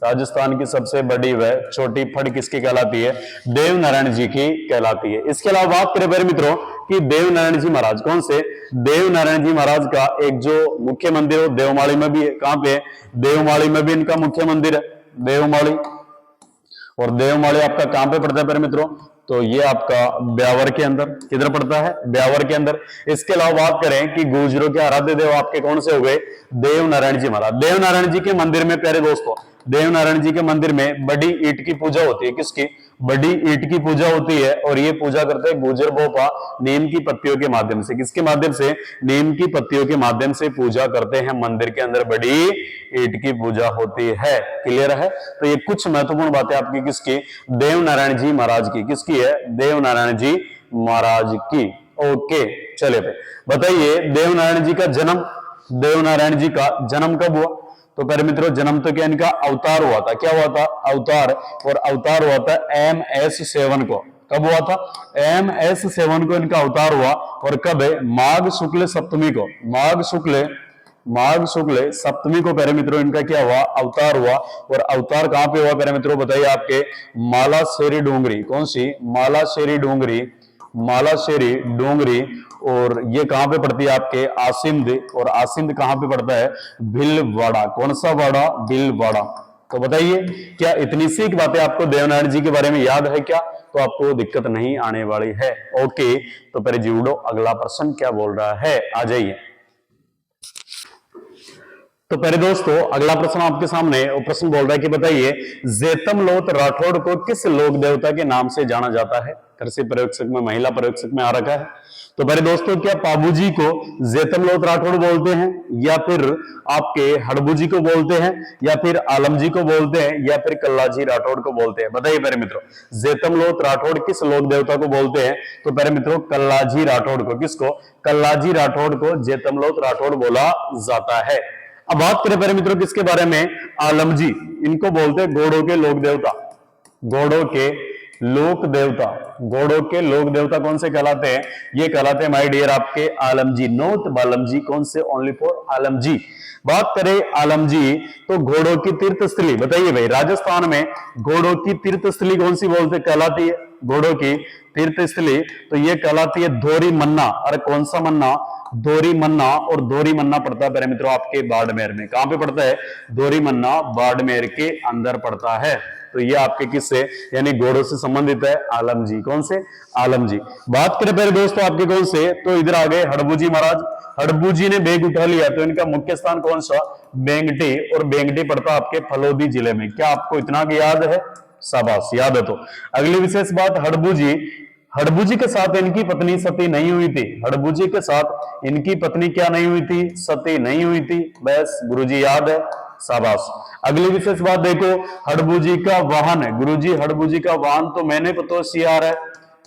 राजस्थान की सबसे बड़ी व छोटी फड़ किसकी कहलाती है, देवनारायण जी की कहलाती है। इसके अलावा बात करें मेरे मित्रों कि देवनारायण जी महाराज कौन से, देवनारायण जी महाराज का एक जो मुख्य मंदिर है देवमाली में भी है। कहां पे, देवमाली में भी इनका मुख्य मंदिर है, देवमाली। और देवमाली आपका कहां पे पड़ता है प्यारे मित्रों, तो ये आपका ब्यावर के अंदर। किधर पड़ता है, ब्यावर के अंदर। इसके अलावा बात करें कि गुर्जरों के आराध्य देव आपके कौन से हो गए, देवनारायण जी महाराज। देवनारायण जी के मंदिर में प्यारे दोस्तों, देवनारायण जी के मंदिर में बड़ी ईंट की पूजा होती है। किसकी, बड़ी ईंट की पूजा होती है। और ये पूजा करते हैं गुर्जर बोपा नीम की पत्तियों के माध्यम से। किसके माध्यम से, नीम की पत्तियों के माध्यम से पूजा करते हैं। मंदिर के अंदर बड़ी ईंट की पूजा होती है। क्लियर है। तो ये कुछ महत्वपूर्ण बातें आपकी किसकी, देवनारायण जी महाराज की। किसकी है, देवनारायण जी महाराज की। ओके, चले बताइए देवनारायण जी का जन्म, देवनारायण जी का जन्म कब हुआ, तो प्यारे मित्रों जन्म तो क्या इनका अवतार हुआ था। क्या हुआ था, अवतार। और अवतार हुआ था MS7 को। कब हुआ था, MS7 को इनका अवतार हुआ। और कब है, माघ शुक्ल सप्तमी को, माघ शुक्ल सप्तमी को प्यारे मित्रों इनका क्या हुआ, अवतार हुआ। और अवतार कहां पे हुआ प्यारे मित्रों, बताइए आपके मालाशेरी डूंगरी। कौन सी, मालाशेरी डूंगरी, मालाशेरी, डोंगरी, और ये कहां पे पड़ती है आपके आसिंद, और आसिंद कहां पे पड़ता है भीलवाड़ा। कौन सा वाड़ा? भीलवाड़ा। तो बताइए क्या इतनी सी बातें आपको देवनारायण जी के बारे में याद है क्या? तो आपको दिक्कत नहीं आने वाली है। ओके, तो पहले जुड़ो, अगला प्रश्न क्या बोल रहा है, आ जाइए। तो पहले दोस्तों अगला प्रश्न आपके सामने, वो प्रश्न बोल रहा है कि बताइए जेतमलोत राठौड़ को किस लोक देवता के नाम से जाना जाता है? कृषि प्रयोगशक में, महिला प्रयोगशक में आ रखा है। तो पहले दोस्तों क्या पाबूजी को जेतमलोत राठौड़ बोलते हैं, या फिर आपके हड़बूजी को बोलते हैं, या फिर आलमजी को बोलते हैं, या फिर कल्लाजी राठौड़ को बोलते हैं? बताइए पहले मित्रों, जेतमलोत राठौड़ किस लोक देवता को बोलते हैं? तो पहले मित्रों कल्लाजी राठौड़ को। किसको? कल्लाजी राठौड़ को जेतमलोत राठौड़ बोला जाता है। अब बात करें पहले मित्रों किसके बारे में? आलमजी। इनको बोलते हैं घोड़ों के लोक देवता। घोड़ों के लोक देवता, घोड़ों के लोक देवता कौन से कहलाते हैं? ये कहलाते हैं माय डियर आपके आलमजी, नोट बालमजी। कौन से? ओनली फॉर आलमजी। बात करें आलमजी तो घोड़ों की तीर्थ स्थली, बताइए भाई राजस्थान में घोड़ों की तीर्थ स्थली कौन सी बोलते कहलाती है? घोड़ों की तीर्थ स्थली तो ये कहलाती है धोरी मन्ना। अरे कौन सा मन्ना? धोरी मन्ना। और धोरी मन्ना पड़ता है पहले मित्रों आपके बाड़मेर में। कहां पे पड़ता है? धोरी मन्ना बाड़मेर के अंदर पड़ता है। तो ये आपके किससे, यानी घोड़ों से संबंधित है आलमजी। कौन से? आलमजी। बात करें पहले दोस्तों आपके कौन से, तो इधर आ गए हड़बूजी महाराज। हड़बूजी ने बेग उठा लिया तो इनका मुख्य स्थान कौन सा? बेंगटी। और बेंगटी पड़ता आपके फलोदी जिले में। क्या आपको इतना याद है? शाबाश, याद है। तो अगली विशेष बात, हड़बूजी, हड़बूजी के साथ इनकी पत्नी सती नहीं हुई थी। हड़बूजी के साथ इनकी पत्नी क्या नहीं हुई थी? सती नहीं हुई थी। बस गुरुजी याद है, शाबाश। अगली विशेष बात देखो, हड़बूजी का वाहन है। गुरुजी हड़बूजी का वाहन तो मैंने पता सियार है,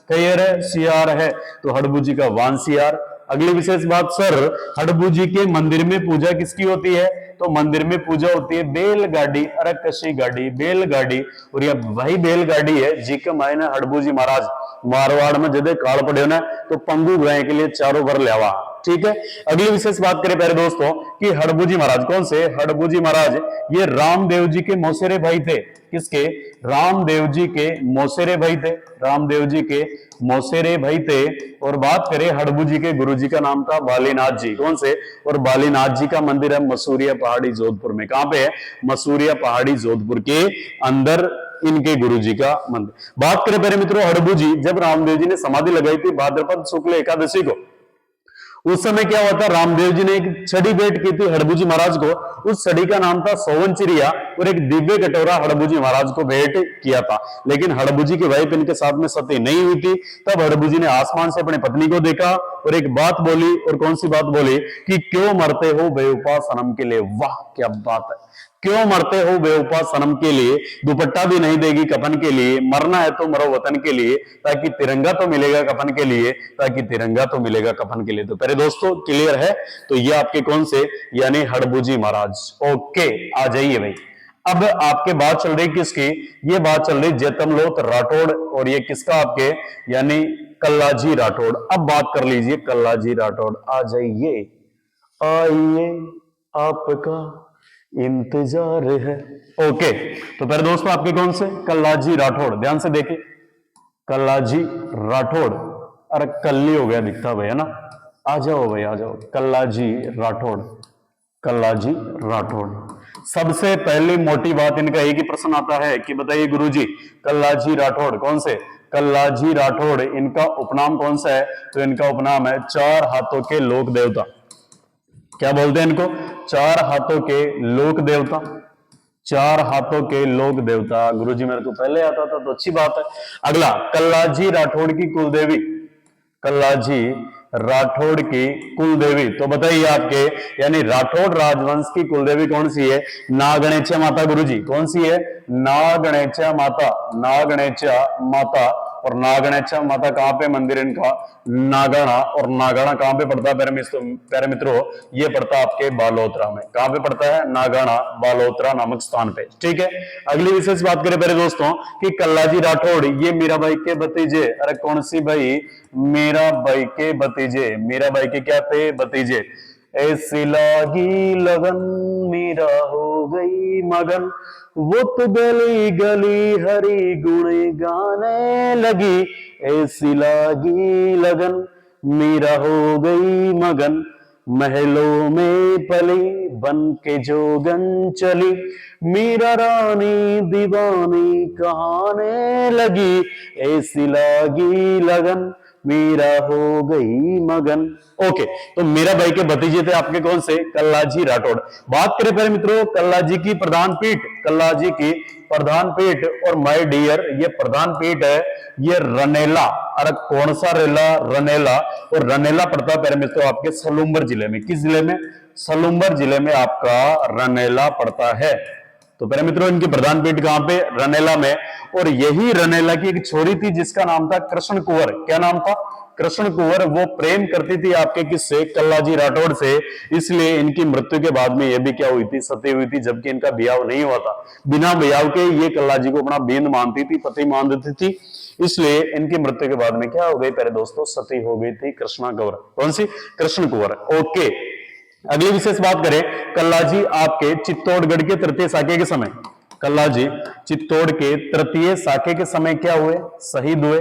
क्लियर है, सियार है। तो हड़बूजी का वाहन सियार। अगली विशेष बात सर, हड़बूजी के मंदिर में पूजा किसकी होती है? तो मंदिर में पूजा होती है बैलगाड़ी, अरे कशी गाड़ी, बैलगाड़ी। और यह वही बैलगाड़ी है जी के मायने हड़बूजी महाराज मारवाड़ में जदे काल पड़े ना तो पंगु गाय के लिए चारों भर लेवा। ठीक है। अगली विशेष बात करें पहले दोस्तों कि हड़बूजी महाराज कौन से? हड़बूजी महाराज ये रामदेव जी के मौसेरे भाई थे। किसके? रामदेव जी के मौसेरे भाई थे। रामदेव जी के मौसेरे भाई थे। और बात करें हड़बूजी के गुरुजी का नाम था बालीनाथ जी। कौन से? और बालीनाथ जी का मंदिर है मसूरिया पहाड़ी जोधपुर में। कहां पे है? मसूरिया पहाड़ी जोधपुर के अंदर इनके गुरुजी का मंदिर। बात करें पहले मित्रों हड़बूजी, जब रामदेव जी ने समाधि लगाई थी भाद्रपद शुक्ल एकादशी को, उस समय क्या हुआ था? रामदेव जी ने एक छड़ी भेंट की थी हड़बूजी महाराज को। उस छड़ी का नाम था सोवनचिरिया और एक दिव्य कटोरा हड़बूजी महाराज को भेंट किया था। लेकिन हड़बूजी की वाइफ इनके साथ में सती नहीं हुई थी। तब हड़बूजी ने आसमान से अपनी पत्नी को देखा और एक बात बोली। और कौन सी बात बोली? कि क्यों मरते हो बेवफा सनम के लिए। वाह क्या बात है, क्यों मरते हो बेवफा सनम के लिए, दुपट्टा भी नहीं देगी कफन के लिए, मरना है तो मरो वतन के लिए, ताकि तिरंगा तो मिलेगा कफन के लिए, ताकि तिरंगा तो मिलेगा कफन के लिए। तो पहले दोस्तों क्लियर है? तो ये आपके कौन से, यानी हड़बूजी महाराज। ओके, आ जाइए भाई। अब आपके बात चल रही किसकी? ये बात चल रही जेतमलोत राठौड़। और ये किसका? आपके यानी कल्लाजी राठौड़। अब बात कर लीजिए कल्लाजी राठौड़। आ जाइए, आइए आपका इंतजार है। ओके, तो पहले दोस्तों आपके कौन से? कल्लाजी राठौड़। ध्यान से देखिए, कल्लाजी राठौड़। अरे कल्ली हो गया दिखता भाई, है ना? आ जाओ भाई, आ जाओ। कल्लाजी राठौड़, कल्लाजी राठौड़। सबसे पहली मोटी बात इनका एक ही प्रश्न आता है कि बताइए गुरुजी कल्लाजी राठौड़ कौन से? कल्लाजी राठौड़ इनका उपनाम कौन सा है? तो इनका उपनाम है चार हाथों के लोक देवता। क्या बोलते हैं इनको? चार हाथों के लोक देवता। चार हाथों के लोक देवता। गुरुजी मेरे को पहले आता था तो अच्छी बात है। अगला, कल्लाजी राठौड़ की कुलदेवी। कल्लाजी राठौड़ की कुलदेवी तो बताइए आपके, यानी राठौड़ राजवंश की कुलदेवी कौन सी है? नागणेचा माता। गुरुजी कौन सी है? नागणेचा माता। नागणेचा माता। और नागणेचा माता कहां पे मंदिर इनका? नागाना। और नागाना कहां पे पड़ता है प्यारे मित्रों? ये पड़ता है आपके बालोतरा में। कहां पे पड़ता है? नागाना बालोतरा नामक स्थान पे। ठीक है। अगली विशेष बात करें मेरे दोस्तों कि कल्लाजी राठौड़ ये मीराबाई के भतीजे। अरे कौन सी भाई? मीराबाई के भतीजे। मीराबाई के क्या थे? भतीजे। ऐसी लागी लगन मीरा हो गई मगन, वो तो गली गली हरी गुण गाने लगी, ऐसी लागी लगन मीरा हो गई मगन, महलों में पली बन के जोगन चली, मीरा रानी दीवानी कहाने लगी, ऐसी लागी लगन मीरा हो गई मगन। ओके, तो मीरा बाई के भतीजे थे आपके कौन से? कल्लाजी राठौड़। बात करें पहले मित्रों कल्लाजी की प्रधान पीठ, कल्लाजी की प्रधान पीठ, और माय डियर ये प्रधान पीठ है ये रनेला, अरे कौन सा रेला? रनेला। और रनेला पड़ता है पहले मित्रों आपके सलूम्बर जिले में। किस जिले में? सलूम्बर जिले में आपका रनेला पड़ता है। तो पहले मित्रों इनकी प्रधान पीठ कहां पे? रनेला में। और यही रनेला की एक छोरी थी जिसका नाम था कृष्ण कुंवर। क्या नाम था? कृष्ण कुंवर। वो प्रेम करती थी आपके किससे? कल्लाजी राठौड़ से। इसलिए इनकी मृत्यु के बाद में ये भी क्या हुई थी? सती हुई थी, जबकि इनका ब्याह नहीं हुआ था। बिना ब्याह के ये कल्लाजी को अपना बीन मानती थी, पति मान देती थी। इसलिए इनकी मृत्यु के बाद में क्या हो गई प्यारे दोस्तों? सती हो गई थी कृष्णा कुंवर। कौन सी? कृष्ण कुंवर। ओके, अगली विशेष बात करें, कल्लाजी आपके चित्तौड़गढ़ के तृतीय साके के समय, कल्लाजी चित्तौड़ के तृतीय साके के समय क्या हुए? शहीद हुए।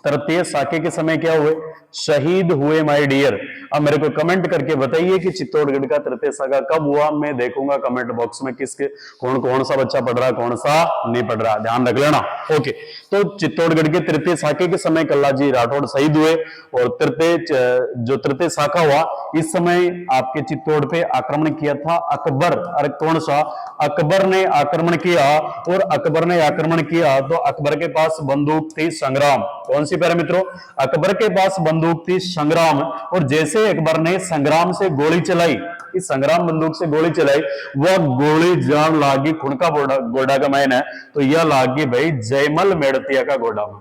तृतीय साके के समय क्या हुए? शहीद हुए माय डियर। अब मेरे को कमेंट करके बताइए कि चित्तौड़गढ़ का तृतीय साका कब हुआ? मैं देखूंगा कमेंट बॉक्स में किसके कौन सा बच्चा पढ़ रहा है, कौन सा नहीं पढ़ रहा, ध्यान रख लेना। ओके, तो चित्तौड़गढ़ के तृतीय साके के समय कल्लाजी राठौड़ शहीद हुए। और तृतीय साका हुआ, इस समय आपके चित्तौड़ पे आक्रमण किया था अकबर। अरे कौन सा? अकबर ने आक्रमण किया। और अकबर ने आक्रमण किया तो अकबर के पास बंदूक थी संग्राम। कौन सी प्यारे मित्रों? अकबर के पास बंदूक थी संग्राम। और जैसे अकबर ने संग्राम से गोली चलाई, इस संग्राम बंदूक से गोली चलाई, वह गोली जान लागी खुणका गोडा का मैन है, तो यह लागी भाई जयमल मेड़तिया का गोडा में।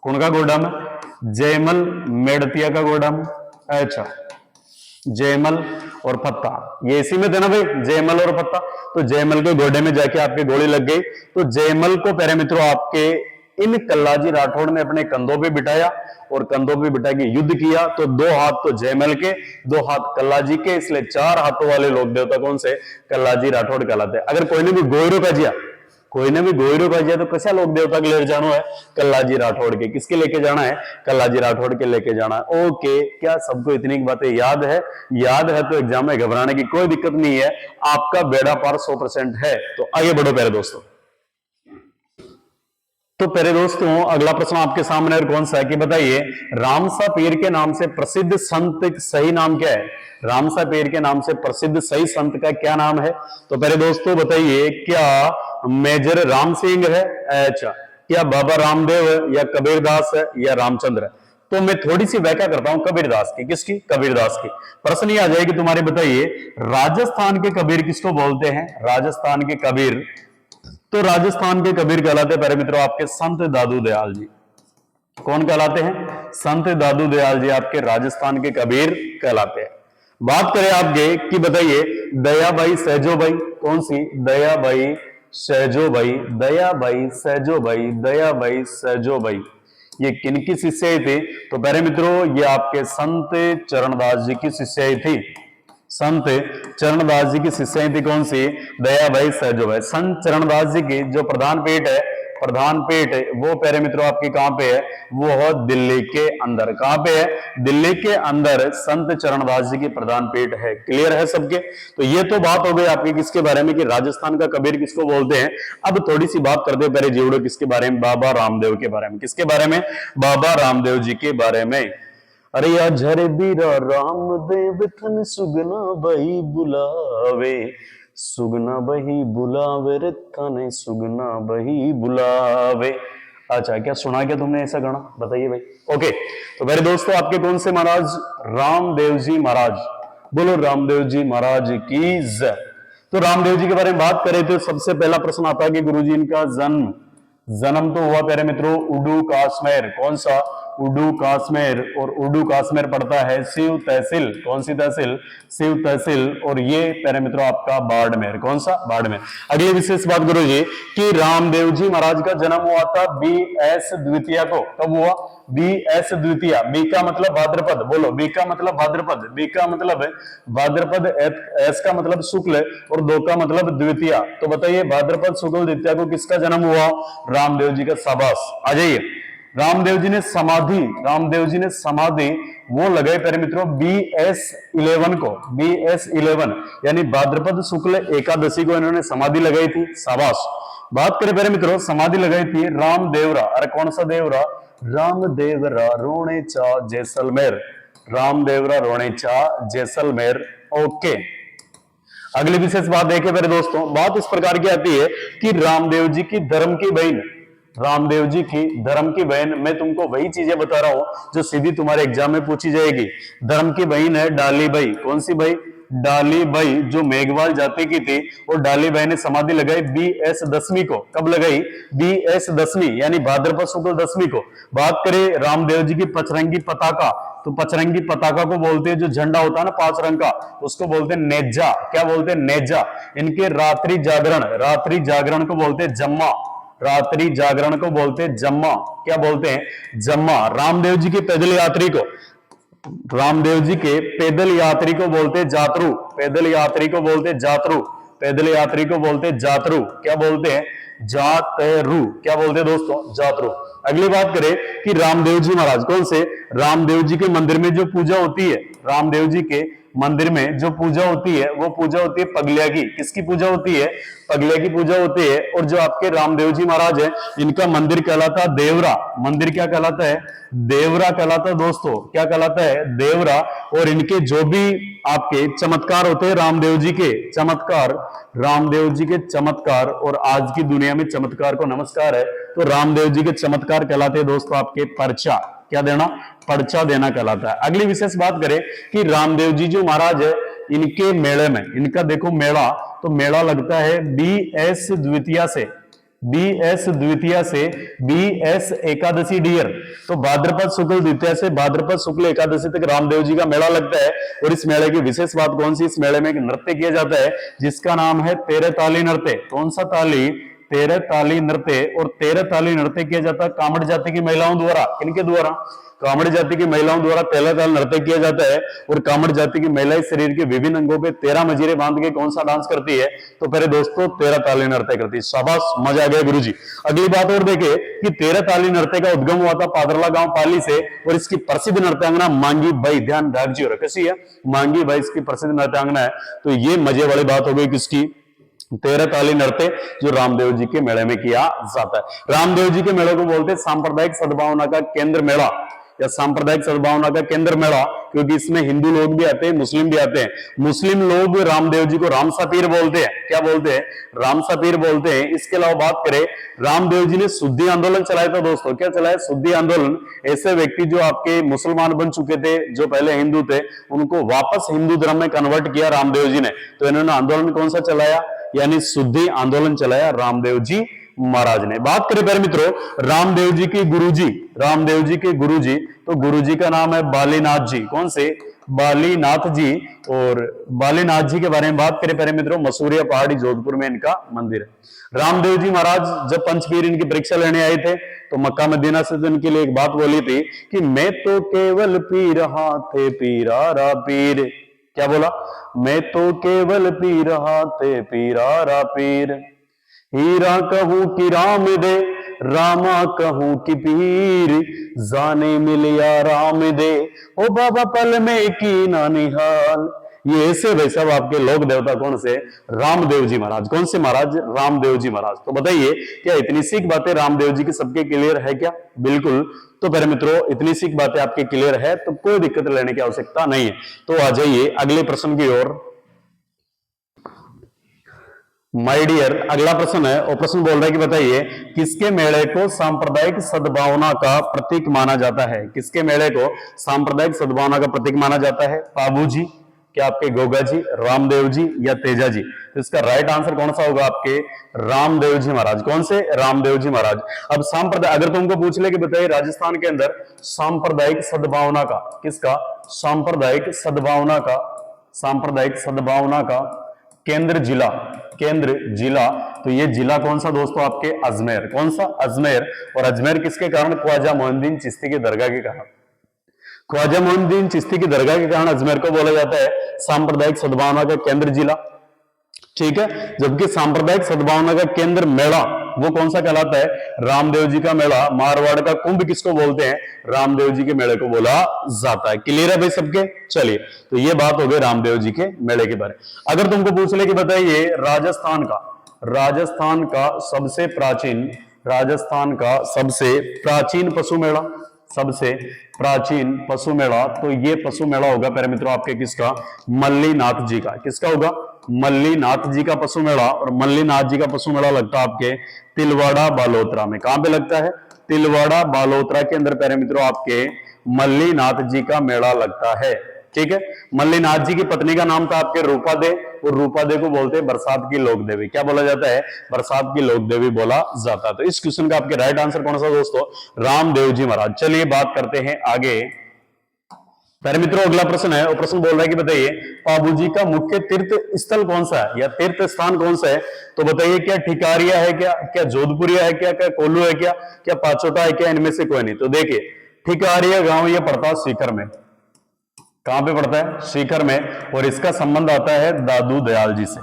कौन का गोडा में? जयमल मेड़तिया का गोडा में। अच्छा, जयमल और पत्ता, ये इसी में थे ना भाई, जयमल और पत्ता। तो जयमल के गोडे में जाके आपके गोली लग गई। तो जयमल को प्यारे मित्रों आपके इन कल्लाजी राठौड़ ने अपने कंधों पे बिठाया और कंधों पे बिठा के युद्ध किया। तो 2 हाथ तो जयमल के, 2 हाथ कल्लाजी के, इसलिए 4 हाथों वाले लोक देवता कौन से? कल्लाजी राठौड़ कहलाते हैं। अगर कोई ने भी गोयरो का जिया, कोई ने भी गोयरो का जिया, तो कैसा लोक देवता के ले जाना है? कल्लाजी राठौड़ के। किसके लेके जाना है? कल्लाजी राठौड़ के लेके जाना है। ओके, क्या सबको इतनी बातें याद है? याद है तो एग्जाम में घबराने की कोई दिक्कत नहीं है, आपका बेड़ा पार 100% है। तो आगे बढ़ो प्यारे दोस्तों। तो प्यारे दोस्तों अगला प्रश्न आपके सामने और कौन सा है कि बताइए, रामसा पीर के नाम से प्रसिद्ध संत सही नाम क्या है? रामसा पीर के नाम से प्रसिद्ध सही संत का क्या नाम है? तो प्यारे दोस्तों बताइए, क्या मेजर राम सिंह है? अच्छा, क्या बाबा रामदेव है, या कबीरदास है, या रामचंद्र है? तो मैं थोड़ी सी व्याख्या करता हूं कबीरदास की। किसकी? कबीरदास की। प्रश्न ये आ जाएगी तुम्हारी, बताइए राजस्थान के कबीर किसको बोलते हैं? राजस्थान के कबीर, तो राजस्थान के कबीर कहलाते हैं प्यारे मित्रों आपके संत दादू दयाल जी। कौन कहलाते हैं? संत दादू दयाल जी आपके राजस्थान के कबीर कहलाते हैं। बात करें आपके कि बताइए दयाबाई सहजोबाई, कौन सी? दयाबाई सहजोबाई, दयाबाई सहजोबाई, दयाबाई सहजोबाई, ये किनकी शिष्या थी? तो प्यारे मित्रों ये आपके संत चरणदास जी की शिष्या थी। संत चरणदास जी की शिष्या थी कौन सी? दयाबाई सहजोबाई। संत चरणदास जी की जो प्रधान पीठ है, प्रधान पीठ वो प्यारे मित्रों आपकी कहां पे है? वो है दिल्ली के अंदर। कहां पे है? दिल्ली के अंदर संत चरणदास जी की प्रधान पीठ है। क्लियर है सबके? तो ये तो बात हो गई आपकी किसके बारे में कि राजस्थान का कबीर किसको बोलते हैं। अब थोड़ी सी बात करते हैं प्यारे जीवड़ो किसके बारे में? बाबा रामदेव के बारे में। किसके बारे में? बाबा रामदेव जी के बारे में। अरे या झरे बीरा रामदेव थन सुगना बही बुलावे, सुगना बही बुलावे रे थाने सुगना बही बुलावे। अच्छा, क्या सुना क्या तुमने ऐसा गाना? बताइए भाई। ओके, तो मेरे दोस्तों आपके कौन से महाराज? रामदेव जी महाराज। बोलो रामदेव जी महाराज की जय। तो रामदेव जी के बारे में बात करें तो सबसे पहला प्रश्न आता है कि गुरुजी इनका जन्म तो हुआ प्यारे मित्रों उडू काश्मीर। कौन सा? उडू काश्मीर, और उडू काश्मीर पड़ता है शिव तहसील, कौन सी तहसील, शिव तहसील, और ये प्यारे मित्रों आपका बाड़मेर, कौन सा, बाड़मेर। अगली विशेष बात गुरुजी कि रामदेव जी महाराज का जन्म हुआ था BS द्वितीया को, कब हुआ, BS द्वितीया, बी का मतलब भाद्रपद, बोलो बी का मतलब भाद्रपद, बी का मतलब भाद्रपद, एस का मतलब शुक्ल और दो का मतलब द्वितीया। तो बताइए भाद्रपद शुक्ल द्वितीया को किसका जन्म हुआ, रामदेव जी का। शाबाश, आ जाइए। रामदेव जी ने समाधि वो लगाई प्यारे मित्रों BS11 को, BS11 यानी भाद्रपद शुक्ल एकादशी को इन्होंने समाधि लगाई थी। शाबाश। बात करें प्यारे मित्रों, समाधि लगाई थी रामदेवरा, अरे कौन सा देवरा, रामदेवरा रोणेचा जैसलमेर, रामदेवरा रोणेचा जैसलमेर। ओके, अगली विशेष बात देखें मेरे दोस्तों, बात इस प्रकार की आती है कि रामदेव जी की धर्म की बहन, रामदेव जी की धर्म की बहन, मैं तुमको वही चीजें बता रहा हूं जो सीधी तुम्हारे एग्जाम में पूछी जाएगी। धर्म की बहन है डाली बाई, कौन सी बाई, डाली बाई, जो मेघवाल जाति की थी, और डाली बाई ने समाधि लगाई BS दसवीं को, कब लगाई, BS दसवीं यानी भाद्रपद शुक्ल दसवीं को। बात करें रामदेव जी की पचरंगी पताका, तो पचरंगी पताका को बोलते हैं जो झंडा होता है ना 5 रंग का, उसको बोलते हैं नेजा, क्या बोलते हैं, नेजा। इनके रात्रि जागरण को बोलते हैं जम्मा, रात्रि जागरण को बोलते हैं जम्मा, क्या बोलते हैं, जम्मा। रामदेव जी के पैदल यात्री को, रामदेव जी के पैदल यात्री को बोलते जातरू, पैदल यात्री को बोलते जातरू, पैदल यात्री को बोलते जातरू, क्या बोलते हैं, जातरू, क्या बोलते हैं दोस्तों, जातरू। अगली बात करें कि रामदेव जी महाराज कौन से, रामदेव जी के मंदिर में जो पूजा होती है, रामदेव जी के मंदिर में जो पूजा होती है वो पूजा होती है पगलिया की, किसकी पूजा होती है, पगलिया की पूजा होती है। और जो आपके रामदेव जी महाराज है इनका मंदिर कहलाता है देवरा, मंदिर क्या कहलाता है, देवरा कहलाता है दोस्तों, क्या कहलाता है, देवरा। और इनके जो भी आपके चमत्कार होते हैं रामदेव जी के चमत्कार, रामदेव जी के चमत्कार, और आज की दुनिया में चमत्कार को नमस्कार है, तो रामदेव जी के चमत्कार कहलाते हैं दोस्तों आपके पर्चा, क्या देना, पर्चा देना कहलाता है। अगली विशेष बात करें कि रामदेव जी जो महाराज है इनके मेले में, इनका देखो मेला, तो मेला लगता है BS द्वितीया से, BS द्वितीया से BS एकादशी डियर, तो भाद्रपद शुक्ल द्वितीया से भाद्रपद शुक्ल एकादशी तक रामदेव जी का मेला लगता है। और इस मेले की विशेष बात कौन सी, इस मेले में एक नृत्य किया जाता है जिसका नाम है 13 ताली नृत्य, कौन सा ताली, 13 ताली नृत्य। और 13 ताली नृत्य किया जाता है कामड़ जाति की महिलाओं द्वारा, किनके द्वारा, कामड़ जाति की महिलाओं द्वारा 13 ताल नृत्य किया जाता है। और कामड़ जाति की महिलाएं शरीर के विभिन्न अंगों पे 13 मजीरे बांध के कौन सा डांस करती है, तो पहले दोस्तों 13 ताली नृत्य करती है। शाबाश, मजा आ गया गुरुजी। अगली बात और देखे कि 13 ताली नृत्य का उद्गम हुआ था पादरला गांव पाली से, और इसकी प्रसिद्ध नृत्यांगना मांगी बाई, ध्यान रखिए, और कैसी है मांगी बाई, इसकी प्रसिद्ध नृत्यांगना है। तो ये मजे वाली बात हो गई किसकी, 13 ताली नृत्य जो रामदेव जी के मेले में किया जाता है। रामदेव जी के मेले को बोलते हैं सांप्रदायिक सद्भावना का केंद्र मेला, या सांप्रदायिक सद्भावना का केंद्र मेला, क्योंकि इसमें हिंदू लोग भी आते हैं, मुस्लिम भी आते हैं। मुस्लिम लोग रामदेव जी को रामसा पीर बोलते हैं, क्या बोलते हैं, रामसा पीर बोलते हैं। इसके अलावा बात करें रामदेव जी ने शुद्धि आंदोलन चलाया था दोस्तों, क्या चलाया, शुद्धि आंदोलन। ऐसे व्यक्ति जो आपके मुसलमान बन चुके थे, जो पहले हिंदू थे, उनको वापस हिंदू धर्म में कन्वर्ट किया रामदेव जी ने। तो इन्होंने आंदोलन कौन सा चलाया, यानी शुद्धि आंदोलन चलाया रामदेव जी महाराज ने। बात करें प्यारे मित्रों रामदेव जी के गुरुजी, रामदेव जी के गुरुजी, तो गुरुजी का नाम है बालीनाथ जी, कौन से, बालीनाथ जी। और बालीनाथ जी के बारे में बात करें प्यारे मित्रों, मसूरिया पहाड़ी जोधपुर में इनका मंदिर है। रामदेव जी महाराज जब पंचपीर इनकी परीक्षा लेने आए थे तो मक्का मदीना से इनके लिए एक बात बोली थी कि मैं तो केवल पी रहा थे पीरा पीर, क्या बोला, मैं तो केवल पी रहा थे पीरा पीर, हीरा कहूं कि राम दे, रामा कहूं कि पीर, जाने मिलिया राम दे, ओ बाबा पल में की नानिहाल। ये ऐसे वैसे आपके लोक देवता कौन से, रामदेव जी महाराज, कौन से महाराज, रामदेव जी महाराज। तो बताइए क्या इतनी सीख बातें रामदेव जी की सबके क्लियर है क्या, बिल्कुल। तो मेरे मित्रों इतनी सीख बातें आपके क्लियर है तो कोई दिक्कत लेने की आवश्यकता नहीं है। तो आ जाइए अगले प्रश्न की ओर। माय डियर, अगला प्रश्न है, और प्रश्न बोल रहा है कि बताइए किसके मेले को सांप्रदायिक सद्भावना का प्रतीक माना जाता है, किसके मेले को सांप्रदायिक सद्भावना का प्रतीक माना जाता है, पाबू जी, क्या आपके गोगा जी, रामदेव जी या तेजा जी? तो इसका राइट आंसर कौन सा होगा आपके? रामदेव जी महाराज। कौन से? रामदेव जी महाराज। अब सांप्रदाय, अगर तुमको पूछ ले कि बताइए राजस्थान के अंदर सांप्रदायिक सद्भावना का, किसका? सांप्रदायिक सद्भावना का, सांप्रदायिक सद्भावना का केंद्र जिला, केंद्र जिला, तो ये जिला कौन सा दोस्तों? आपके अजमेर। कौन सा? अजमेर। और अजमेर किसके कारण? ख्वाजा मोइनुद्दीन चिश्ती की दरगाह के कारण। ख्वाजा मोइनुद्दीन चिश्ती की दरगाह के कारण अजमेर को बोला जाता है सांप्रदायिक सद्भावना का केंद्र जिला। ठीक है, जबकि सांप्रदायिक सद्भावना का केंद्र मेला वो कौन सा कहलाता है? रामदेव जी का मेला। मारवाड़ का कुंभ किसको बोलते हैं? रामदेव जी के मेले को बोला जाता है। क्लियर है भाई सबके? चलिए, तो ये बात हो गई रामदेव जी के मेले के बारे में। अगर तुमको पूछ ले कि बताइए राजस्थान का सबसे प्राचीन, राजस्थान का सबसे प्राचीन पशु मेला, सबसे प्राचीन पशु मेला, तो ये पशु मेला होगा प्यारे मित्रों आपके किसका? मल्लीनाथ जी का। किसका होगा? मल्लीनाथ जी का पशु मेला। और मल्लीनाथ जी का पशु मेला लगता है आपके तिलवाड़ा बालोतरा में। कहां पे लगता है? तिलवाड़ा बालोतरा के अंदर प्यारे मित्रों आपके मल्लीनाथ जी का मेला लगता है। ठीक है, मल्लीनाथ जी की पत्नी का नाम था आपके रूपा दे, और रूपा दे को बोलते हैं बरसात की लोक देवी। क्या बोला जाता है? बरसात की लोक देवी बोला जाता है। तो इस क्वेश्चन का आपके राइट आंसर कौन सा दोस्तों? रामदेव जी महाराज। चलिए बात करते हैं आगे। प्यारे मित्रों अगला प्रश्न है, और प्रश्न बोल रहा है कि बताइए पाबू जी का मुख्य तीर्थ स्थल कौन सा है, या तीर्थ स्थान कौन सा है? तो बताइए क्या ठिकारिया है, क्या जोधपुरिया है, क्या कोल्लू है, क्या पाचोटा है, क्या इनमें से कोई नहीं? तो देखिए ठिकारिया गांव ये पड़ता है सीकर में। कहां पे पड़ता है? सीकर में। और इसका संबंध आता है दादू दयाल जी से।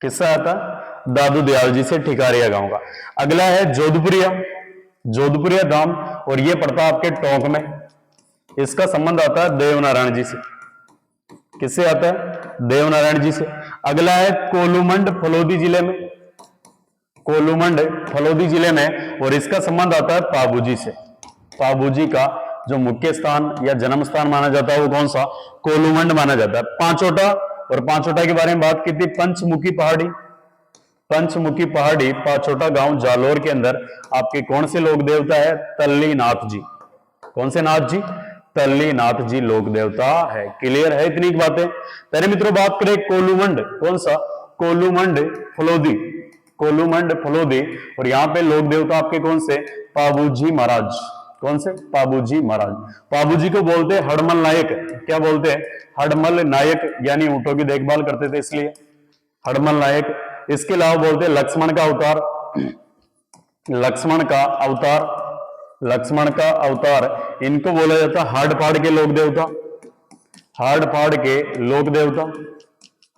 किससे आता है? दादू दयाल जी से, ठिकारिया गांव का। अगला है जोधपुरिया, जोधपुरिया गांव, और ये पड़ता है आपके टोंक में। इसका संबंध आता है देवनारायण जी से। किससे आता है? देवनारायण जी से। अगला है कोलूमंड, फलोदी जिले में, कोलूमंड फलोदी जिले में, और इसका संबंध आता है पाबू जी से। पाबू जी का जो मुख्य स्थान या जन्म स्थान माना जाता है वो कौन सा? कोलूमंड माना जाता है। पांचोटा, और पांचोटा के बारे में बात की थी, पंचमुखी पहाड़ी, पंचमुखी पहाड़ी पांचोटा गांव जालोर के अंदर आपके कौन से लोक देवता है? तल्लीनाथ जी। कौन से नाथ जी? तल्लीनाथ जी लोक देवता है। क्लियर है इतनी बातें? पहले मित्रों बात करें कोलूमंड, कौन सा? कोलूमंड फलोदी, कोलूमंड फलोदी, और यहाँ पे लोक देवता आपके कौन से? पाबूजी महाराज। कौन से? पाबूजी महाराज। पाबूजी को बोलते हैं हड़मल नायक। क्या बोलते हैं? हड़मल नायक, यानी ऊंटों की देखभाल करते थे इसलिए हड़मल नायक। इसके अलावा बोलते हैं लक्ष्मण का अवतार, लक्ष्मण का अवतार, लक्ष्मण का अवतार। इनको बोला जाता है हाड़पाड़ के लोक देवता, हाड़पाड़ के लोक देवता,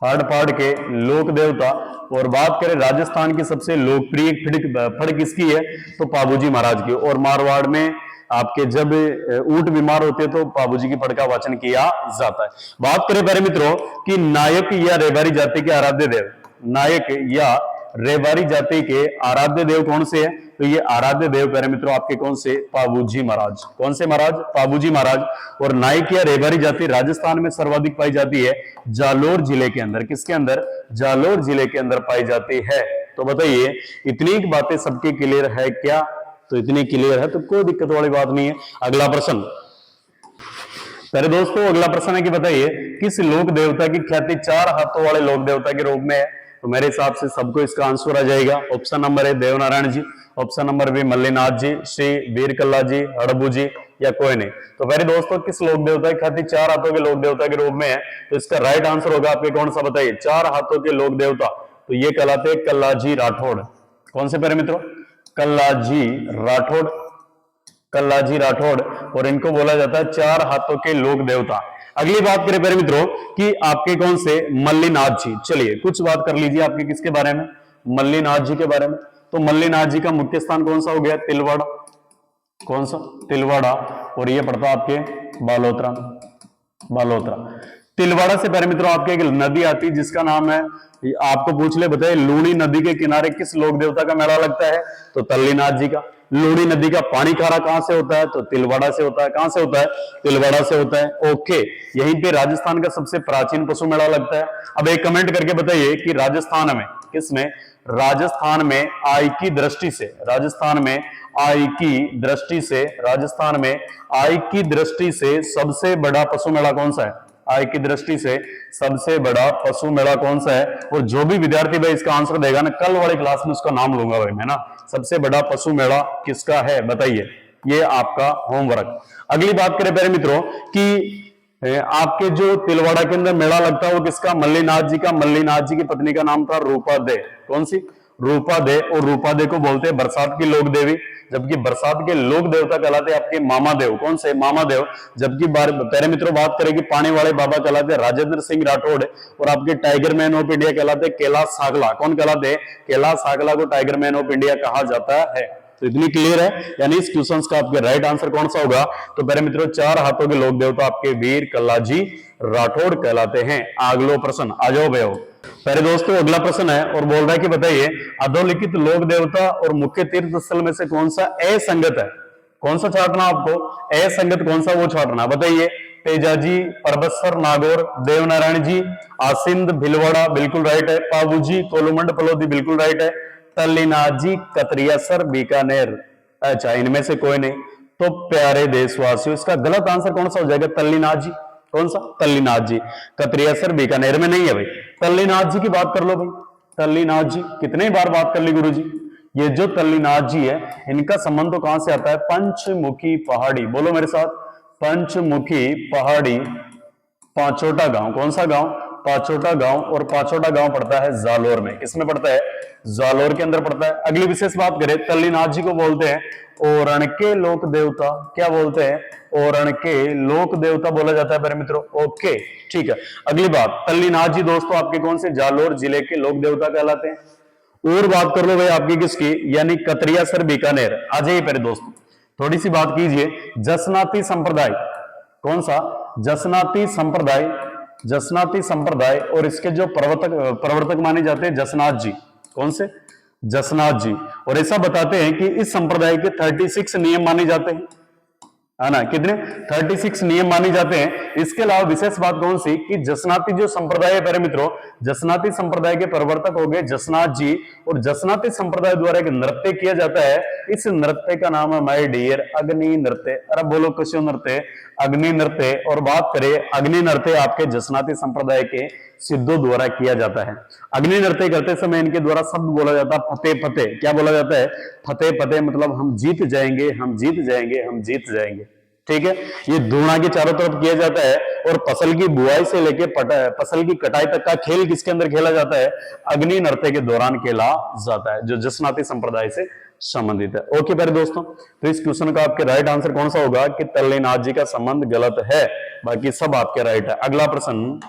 हाड़पाड़ के लोक देवता। और बात करें राजस्थान की सबसे लोकप्रिय फड़ किसकी है? तो पाबूजी महाराज की। और मारवाड़ में आपके जब ऊंट बीमार होते हैं तो पाबूजी की फड़ का वाचन किया जाता है। बात करें प्यारे मित्रों कि नायक या रेवारी जाति के आराध्य देव, नायक या रेवारी जाति के आराध्य देव कौन से हैं? तो ये आराध्य देव प्यारे मित्रों आपके कौन से? पाबूजी महाराज। कौन से महाराज? पाबूजी महाराज। और नायक या रेवारी जाति राजस्थान में सर्वाधिक पाई जाती है जालोर जिले के अंदर। किसके अंदर? जालोर जिले के अंदर पाई जाती है। तो बताइए इतनी बातें सबके क्लियर है क्या? तो इतनी क्लियर है तो कोई दिक्कत वाली बात नहीं है। अगला प्रश्न पहले दोस्तों, अगला प्रश्न है कि बताइए किस लोक देवता की ख्याति 4 हाथों वाले लोक देवता के रूप में है? तो मेरे हिसाब से सबको इसका आंसर आ जाएगा। Option number A Devnarayan ji, option number B Mallinath ji, C Veerkalla ji, Harbu ji, या कोई नहीं। तो मेरे दोस्तों किस लोक देवता की ख्याति 4 हाथों के लोक देवता के रूप में है? तो इसका राइट आंसर होगा आपके कौन सा? बताइए 4 हाथों के लोक देवता, तो ये कहलाते हैं कल्लाजी राठौड़। कौन से प्यारे मित्रों? कल्लाजी राठौड़, कल्लाजी राठौड़। और इनको बोला जाता है 4 हाथों के लोक देवता। अगली बात करें प्यारे मित्रों कि आपके कौन से? मल्लीनाथ जी। चलिए कुछ बात कर लीजिए आपके किसके बारे में? मल्लीनाथ जी के बारे में। तो मल्लीनाथ जी का मुख्य स्थान कौन सा हो गया? तिलवाड़ा। कौन सा? तिलवाड़ा। और ये पड़ता आपके बालोतरा, बालोतरा। तिलवाड़ा से प्यारे मित्रों आपके एक नदी आती है जिसका नाम है, आपको पूछ ले बताइए लूणी नदी के किनारे किस लोक देवता का मेला लगता है? तो तल्लीनाथ जी का। लूणी नदी का पानी खारा कहां से होता है? तो तिलवाड़ा से होता है। कहां से होता है? तिलवाड़ा से होता है। ओके, यहीं पे राजस्थान का सबसे प्राचीन पशु मेला लगता है। अब एक कमेंट करके बताइए कि राजस्थान में, किसमें? राजस्थान में आय की दृष्टि से, राजस्थान में आय की दृष्टि से, राजस्थान में आय की दृष्टि से सबसे बड़ा पशु मेला कौन सा है? आय की दृष्टि से सबसे बड़ा पशु मेला कौन सा है? और जो भी विद्यार्थी भाई इसका आंसर देगा ना, कल वाली क्लास में उसका नाम लूंगा भाई मैं ना। सबसे बड़ा पशु मेला किसका है बताइए, ये आपका होमवर्क। अगली बात करें प्यारे मित्रों कि आपके जो तिलवाड़ा के अंदर मेला लगता है वो किसका? मल्लीनाथ जी का। मल्लीनाथ जी की पत्नी का नाम था रूपा दे। कौन सी? रूपा दे। और रूपा दे को बोलते हैं बरसात की लोक देवी, जबकि बरसात के लोक देवता कहलाते हैं आपके मामा देव। कौन से? मामा देव। जबकि प्यारे मित्रों बात करें कि पानी वाले बाबा कहलाते राजेंद्र सिंह राठौड़, और आपके टाइगर मैन ऑफ इंडिया कहलाते कैलाश सागला। कौन कहलाते? कैलाश सागला को टाइगर मैन ऑफ इंडिया कहा जाता है। तो इतनी क्लियर है, यानी इस क्वेश्चन का आपके राइट आंसर कौन सा होगा? तो प्यारे मित्रों चार हाथों के लोक देवता आपके वीर कल्लाजी राठौड़ कहलाते हैं। अगला प्रश्न आ जाओ भैया। पहले दोस्तों अगला प्रश्न है और बोल रहा है कि बताइए अधोलिखित लोक देवता और मुख्य तीर्थ स्थल में से कौन सा असंगत है? कौन सा छाटना आपको? असंगत कौन सा वो छाटना बताइए। तेजाजी, परबत्सर, नागौर, देवनारायण जी, आसिंद, भिलवाड़ा बिल्कुल राइट है। पाबूजी, कोलुमंड, पलोदी बिल्कुल राइट है। तल्लीनाथ जी, कतरियासर, बीकानेर, अच्छा इनमें से कोई नहीं। तो प्यारे देशवासियों इसका गलत आंसर कौन सा हो जाएगा? तल्लीनाथ जी। कौन सा? तल्लीनाथ जी। कतरियासर बीकानेर में नहीं है भाई। तल्लीनाथ जी की बात कर लो भाई। तल्लीनाथ जी कितने बार बात कर ली गुरुजी। ये जो तल्लीनाथ जी है इनका संबंध तो कहां से आता है? पंचमुखी पहाड़ी। बोलो मेरे साथ, पंचमुखी पहाड़ी पांचोटा गांव। कौन सा गांव? पांचोटा गांव। और पांचोटा गांव पड़ता है जालोर में। किसमें पड़ता है? जालोर के अंदर पड़ता है। अगली विशेष बात करें, तल्लीनाथ जी को बोलते हैं ओरण के लोक देवता। क्या बोलते हैं? ओरण के लोक देवता बोला जाता है मेरे मित्रों। ओके ठीक है। अगली बात, तल्लीनाथ जी दोस्तों आपके कौन से? जालोर जिले के लोक देवता कहलाते हैं। और बात कर लो भाई आपकी किसकी? यानी कतरियासर बीकानेर। आ जाइए पहले दोस्तों थोड़ी सी बात कीजिए। जसनाती संप्रदाय। कौन सा? जसनाती संप्रदाय। जसनाती संप्रदाय और इसके जो प्रवर्तक माने जाते हैं जसनाथ जी। कौन से? जसनाथ जी। और ऐसा बताते हैं कि इस संप्रदाय के 36 नियम माने जाते हैं, है ना? कितने? 36 नियम माने जाते हैं। इसके अलावा विशेष बात कौन सी कि जसनाती जो संप्रदाय है प्यारे मित्रों, जसनाती संप्रदाय के प्रवर्तक हो गए जसनाथ जी। और जसनाती संप्रदाय द्वारा एक नृत्य किया जाता है, इस नृत्य का नाम है माय डियर अग्नि नृत्य। अरे बोलो किस नृत्य? अग्नि नृत्य। और बात करें अग्नि नृत्य आपके जसनाती संप्रदाय के सिद्धों द्वारा किया जाता है। अग्नि नृत्य करते समय इनके द्वारा शब्द बोला जाता है फतेह फतेह। क्या बोला जाता है? फतेह फतेह। मतलब हम जीत जाएंगे, हम जीत जाएंगे, हम जीत जाएंगे। ठीक है। ये धूणा के चारों तरफ किया जाता है। और फसल की बुआई से लेके फसल की कटाई तक का खेल किसके अंदर खेला जाता है? अग्नि नृत्य के दौरान खेला जाता है, जो जसनाती संप्रदाय से संबंधित है। ओके प्यारे दोस्तों, तो इस क्वेश्चन का आपके राइट आंसर कौन सा होगा कि तल्लीनाथ जी का संबंध गलत है, बाकी सब आपके राइट है। अगला प्रश्न,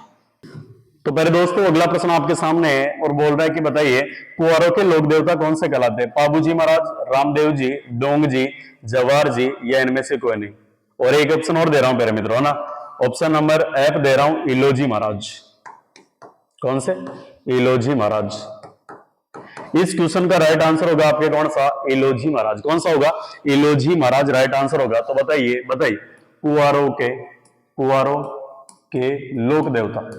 तो पहले दोस्तों अगला प्रश्न आपके सामने है और बोल रहा है कि बताइए कुंवारों के लोक देवता कौन से कहलाते हैं? पाबूजी महाराज, रामदेव जी, डोंग जी, जवार जी, या इनमें से कोई नहीं। और एक ऑप्शन और दे रहा हूं मेरे मित्रों ना, ऑप्शन नंबर एफ दे रहा हूं, इलोजी महाराज। कौन से? इलोजी महाराज। इस क्वेश्चन का राइट आंसर होगा आपके कौन सा? इलोजी महाराज। कौन सा होगा? इलोजी महाराज राइट आंसर होगा। तो बताइए बताइए कुंवारों के लोक देवता,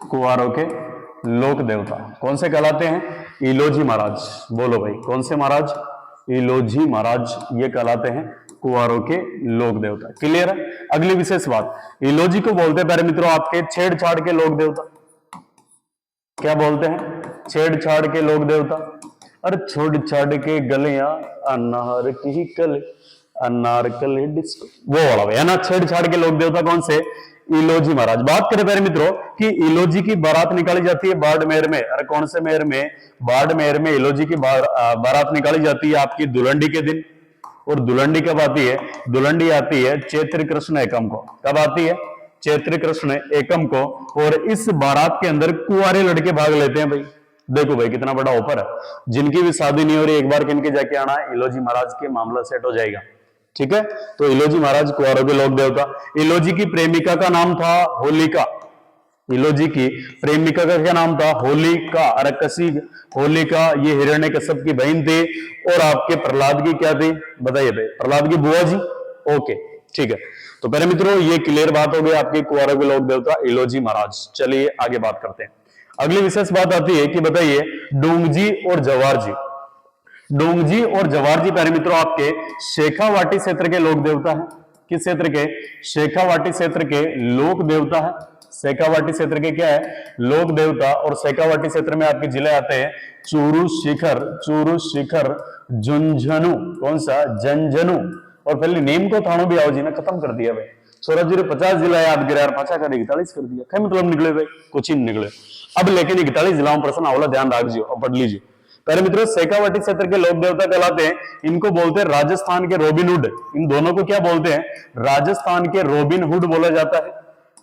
कुंवारों के लोक देवता कौन से कहलाते हैं? इलोजी महाराज। बोलो भाई कौन से महाराज? इलोजी महाराज ये कहलाते हैं कुंवारों के लोक देवता। क्लियर है। अगली विशेष बात, इलोजी को बोलते हैं प्यारे मित्रों आपके छेड़छाड़ के लोक देवता। क्या बोलते हैं? छेड़छाड़ के लोक देवता। अरे छोड़ छाड़ के गलियां अनार की कल, अनार कल डिस्को, वो वाला है ना। छेड़छाड़ के लोक देवता कौन से? इलोजी महाराज। बात करें प्यारे मित्रों कि इलोजी की बारात निकाली जाती है बाड़मेर में। अरे कौन से मेर में? बाड़मेर में इलोजी की बारात निकाली जाती है आपकी दुलंडी के दिन। और दुलंडी कब आती है? दुलंडी आती है चैत्र कृष्ण एकम को। कब आती है? चैत्र कृष्ण एकम को। और इस बारात के अंदर कुंवारे लड़के भाग लेते हैं भाई। देखो भाई कितना बड़ा ऑफर है। जिनकी भी शादी नहीं हो रही एक बार किनके जाके आना है, इलोजी महाराज के मामला सेट हो जाएगा। ठीक है। तो इलोजी महाराज कुंवारों के लोक देवता। इलोजी की प्रेमिका का नाम था होलिका। इलोजी की प्रेमिका का क्या नाम था? होलिका। अरकसी होलिका ये हिरण्यकश्यप की बहन थी। और आपके प्रहलाद की क्या थी बताइए भाई? प्रहलाद की बुआ जी। ओके ठीक है। तो पहले मित्रों ये क्लियर बात हो गई आपके कुंवारों के लोक देवता इलोजी महाराज। चलिए आगे बात करते हैं। अगली विशेष बात आती है कि बताइए डोंगजी और जवार जी। डोंगजी और जवार जी प्यारे मित्रों आपके शेखावाटी क्षेत्र के लोक देवता हैं। किस क्षेत्र के? शेखावाटी क्षेत्र के लोक देवता है। शेखावाटी क्षेत्र के क्या है? लोक देवता। और शेखावाटी क्षेत्र में आपके जिले आते हैं चूरू शिखर, झुंझुनू, कौन सा? झुंझुनू। और पहले नीम को थानों भी आओ जी ने खत्म कर दिया भाई। सूरज जी ने 50 जिला याद करे यार, 50 कर 41 कर दिया। क्या मतलब निकले भाई? कुछ ही निकले। अब लेकिन 41 जिलाओं प्रश्न आवला, ध्यान रखियो और पढ़ लीजिए। पहले मित्रों, शेखावाटी क्षेत्र के लोक देवता कहलाते हैं, इनको बोलते हैं राजस्थान के रॉबिन हुड। इन दोनों को क्या बोलते हैं? राजस्थान के रॉबिन हुड बोला जाता है।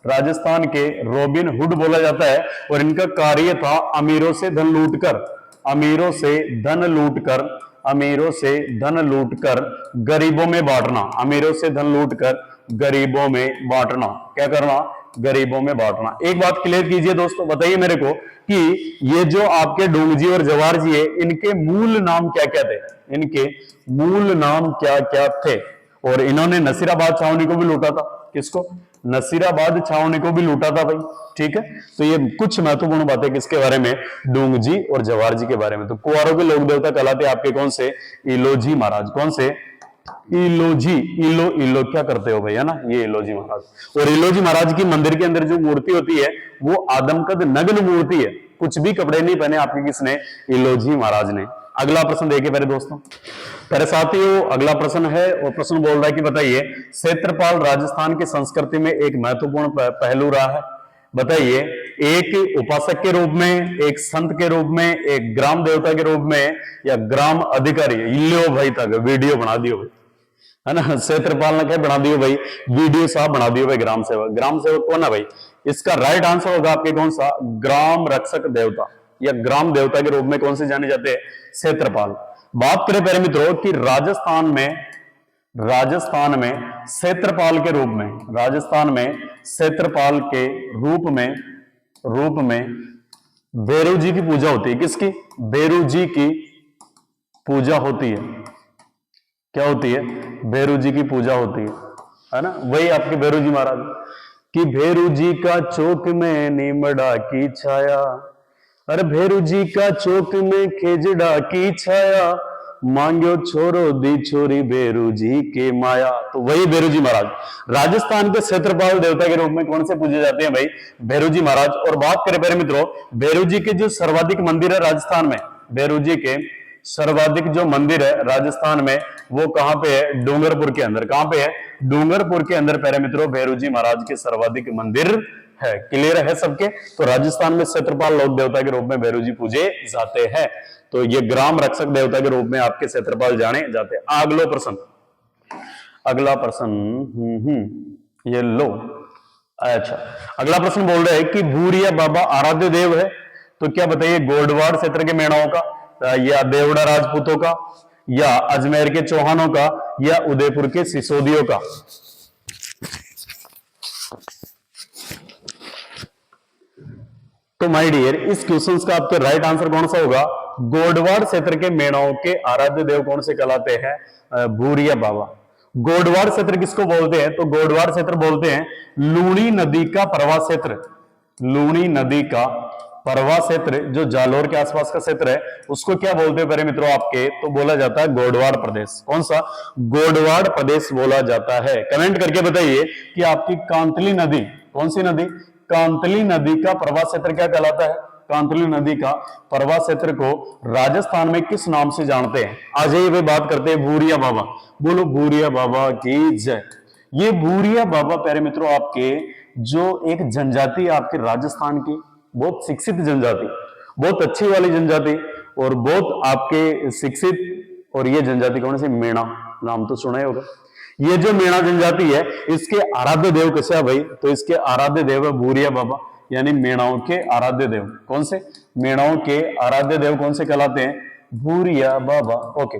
राजस्थान के रॉबिन हुड बोला जाता है। और इनका कार्य था अमीरों से धन लूटकर, अमीरों से धन लूटकर, अमीरों से धन लूटकर गरीबों में बांटना, अमीरों से धन लूटकर गरीबों में बांटना। क्या करना? गरीबों में बांटना। एक बात क्लियर कीजिए दोस्तों, बताइए मेरे को कि ये जो आपके डोंगजी और जवाहर जी है, इनके मूल नाम क्या क्या थे? इनके मूल नाम क्या क्या थे? और इन्होंने नसीराबाद छावनी को भी लूटा था। किसको? नसीराबाद छावनी को भी लूटा था भाई। ठीक है, तो ये कुछ महत्वपूर्ण बातें किसके बारे में? डोंगजी और जवाहर जी के बारे में। तो कुंवारों के लोक देवता कहलाते आपके कौन से? इलोजी महाराज। कौन से? इलोजी। इलो क्या करते हो भैया ना, ये इलोजी महाराज। और इलोजी महाराज की मंदिर के अंदर जो मूर्ति होती है वो आदमकद नग्न मूर्ति है, कुछ भी कपड़े नहीं पहने आपके। किसने? इलोजी महाराज ने। अगला प्रश्न देखिए मेरे दोस्तों, मेरे साथियों। अगला प्रश्न है और प्रश्न बोल रहा है कि बताइए, क्षेत्रपाल राजस्थान की संस्कृति में एक महत्वपूर्ण पहलू रहा है। बताइए, एक उपासक के रूप में, एक संत के रूप में, एक ग्राम देवता के रूप में, या ग्राम अधिकारी? लो भाई, तक वीडियो बना दियो है ना। क्षेत्रपाल ने क्या बना दियो भाई? वीडियो साहब बना दियो भाई। ग्राम सेवक। ग्राम सेवक कौन है भाई? इसका राइट आंसर होगा आपके कौन सा? ग्राम रक्षक देवता या ग्राम देवता के रूप में कौन से जाने जाते हैं? क्षेत्रपाल। बात करें प्यारे मित्रों कि राजस्थान में क्षेत्रपाल के रूप में, राजस्थान में क्षेत्रपाल के रूप में भैरव जी की पूजा होती है। किसकी? भैरव जी की पूजा होती है। क्या होती है? भैरव जी की पूजा होती है ना। वही आपके भैरव जी महाराज कि भैरव जी का चौक में नीमड़ा की छाया, अरे भैरव जी का चौक में खेजड़ा की छाया, मांगो छोरो दी छोरी भैरव जी के माया। तो वही भैरव जी महाराज राजस्थान के क्षेत्रपाल देवता के रूप में कौन से पूजे जाते हैं भाई? भैरव जी महाराज। और बात करें प्यारे मित्रों, भैरव जी के जो सर्वाधिक मंदिर है राजस्थान में, भैरव जी के सर्वाधिक जो मंदिर है राजस्थान में, वो कहां पे है? डूंगरपुर के अंदर। कहां पे है? डूंगरपुर के अंदर प्यारे मित्रों भैरव जी महाराज के सर्वाधिक मंदिर है। क्लियर है सबके? तो राजस्थान में क्षेत्रपाल लोक देवता के रूप में भैरव जी पूजे जाते हैं। तो ये ग्राम रक्षक देवता के रूप में आपके क्षेत्रपाल जाने जाते हैं। अगला प्रश्न, ये लो। अच्छा, अगला प्रश्न बोल रहे हैं कि भूरिया बाबा आराध्य देव है। तो क्या बताइए, गोडवाड़ क्षेत्र के मेणाओं का, या देवड़ा राजपूतों का, या अजमेर के चौहानों का, या उदयपुर के सिसोदियों का? तो माय डियर, इस क्वेश्चन का आपका राइट आंसर कौन सा होगा? गोडवाड़ क्षेत्र के मेणाओं के आराध्य देव कौन से कहलाते हैं? भूरिया बाबा। गोडवाड़ क्षेत्र किसको बोलते हैं? तो गोडवाड़ क्षेत्र बोलते हैं लूणी नदी का प्रवाह क्षेत्र। लूणी नदी का प्रवाह क्षेत्र जो जालोर के आसपास का क्षेत्र है, उसको क्या बोलते हैं मेरे मित्रों आपके? तो बोला जाता है गोडवाड़ प्रदेश। कौन सा? गोडवाड़ प्रदेश बोला जाता है। कमेंट करके बताइए कि आपकी कांतली नदी, कौन सी नदी? कांतली नदी का प्रवाह क्षेत्र क्या कहलाता है? कांतली नदी का प्रवाह क्षेत्र को राजस्थान में किस नाम से जानते हैं? आ जाइए वे बात करते हैं भूरिया बाबा। बोलो भूरिया बाबा की जय। ये भूरिया बाबा प्यारे मित्रों आपके जो एक जनजाति आपके राजस्थान की, बहुत शिक्षित जनजाति, बहुत अच्छी वाली जनजाति, और बहुत आपके शिक्षित। और ये जनजाति कौन सी? मेणा। नाम तो सुना ही होगा। ये जो मेणा जनजाति है, इसके आराध्य देव कैसे है भाई? तो इसके आराध्य देव है भूरिया बाबा, यानी मेणाओं के आराध्य देव। कौन से? मेणाओं के आराध्य देव कौन से कहलाते हैं? भूरिया बाबा। ओके,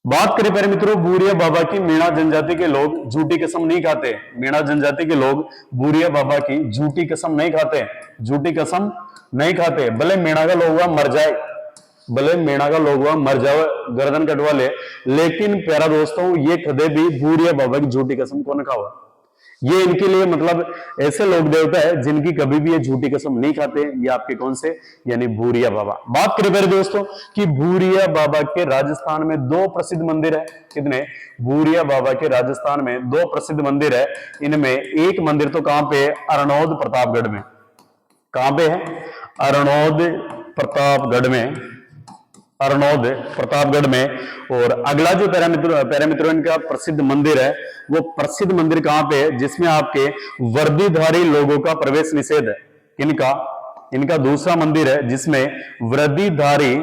बात करें प्यारे मित्रों भूरिया बाबा की, मेणा जनजाति के लोग झूठी कसम नहीं खाते। मेणा जनजाति के लोग भूरिया बाबा की झूठी कसम नहीं खाते। झूठी कसम नहीं खाते, भले मेणा का लोग मर जाए, भले मेणा का लोग मर जाए, गर्दन कटवा ले, लेकिन प्यारा दोस्तों ये कदे भी भूरिया बाबा की झूठी कसम को न खावा। ये इनके लिए मतलब ऐसे लोक देवता है जिनकी कभी भी ये झूठी कसम नहीं खाते। ये आपके कौन से, यानी भूरिया बाबा। बात करें मेरे दोस्तों कि भूरिया बाबा के राजस्थान में दो प्रसिद्ध मंदिर है। कितने? भूरिया बाबा के राजस्थान में दो प्रसिद्ध मंदिर है। इनमें एक मंदिर तो कहां पे है? अरनोद प्रतापगढ़ में। कहां पे है? अरनोद प्रतापगढ़ में, अरनोद प्रतापगढ़ में। और अगला जो पैरामित्रों इनका प्रसिद्ध मंदिर है, वो प्रसिद्ध मंदिर कहां पे है? जिसमें आपके वर्दीधारी लोगों का प्रवेश निषेध है। इनका इनका दूसरा मंदिर है जिसमें वर्दीधारी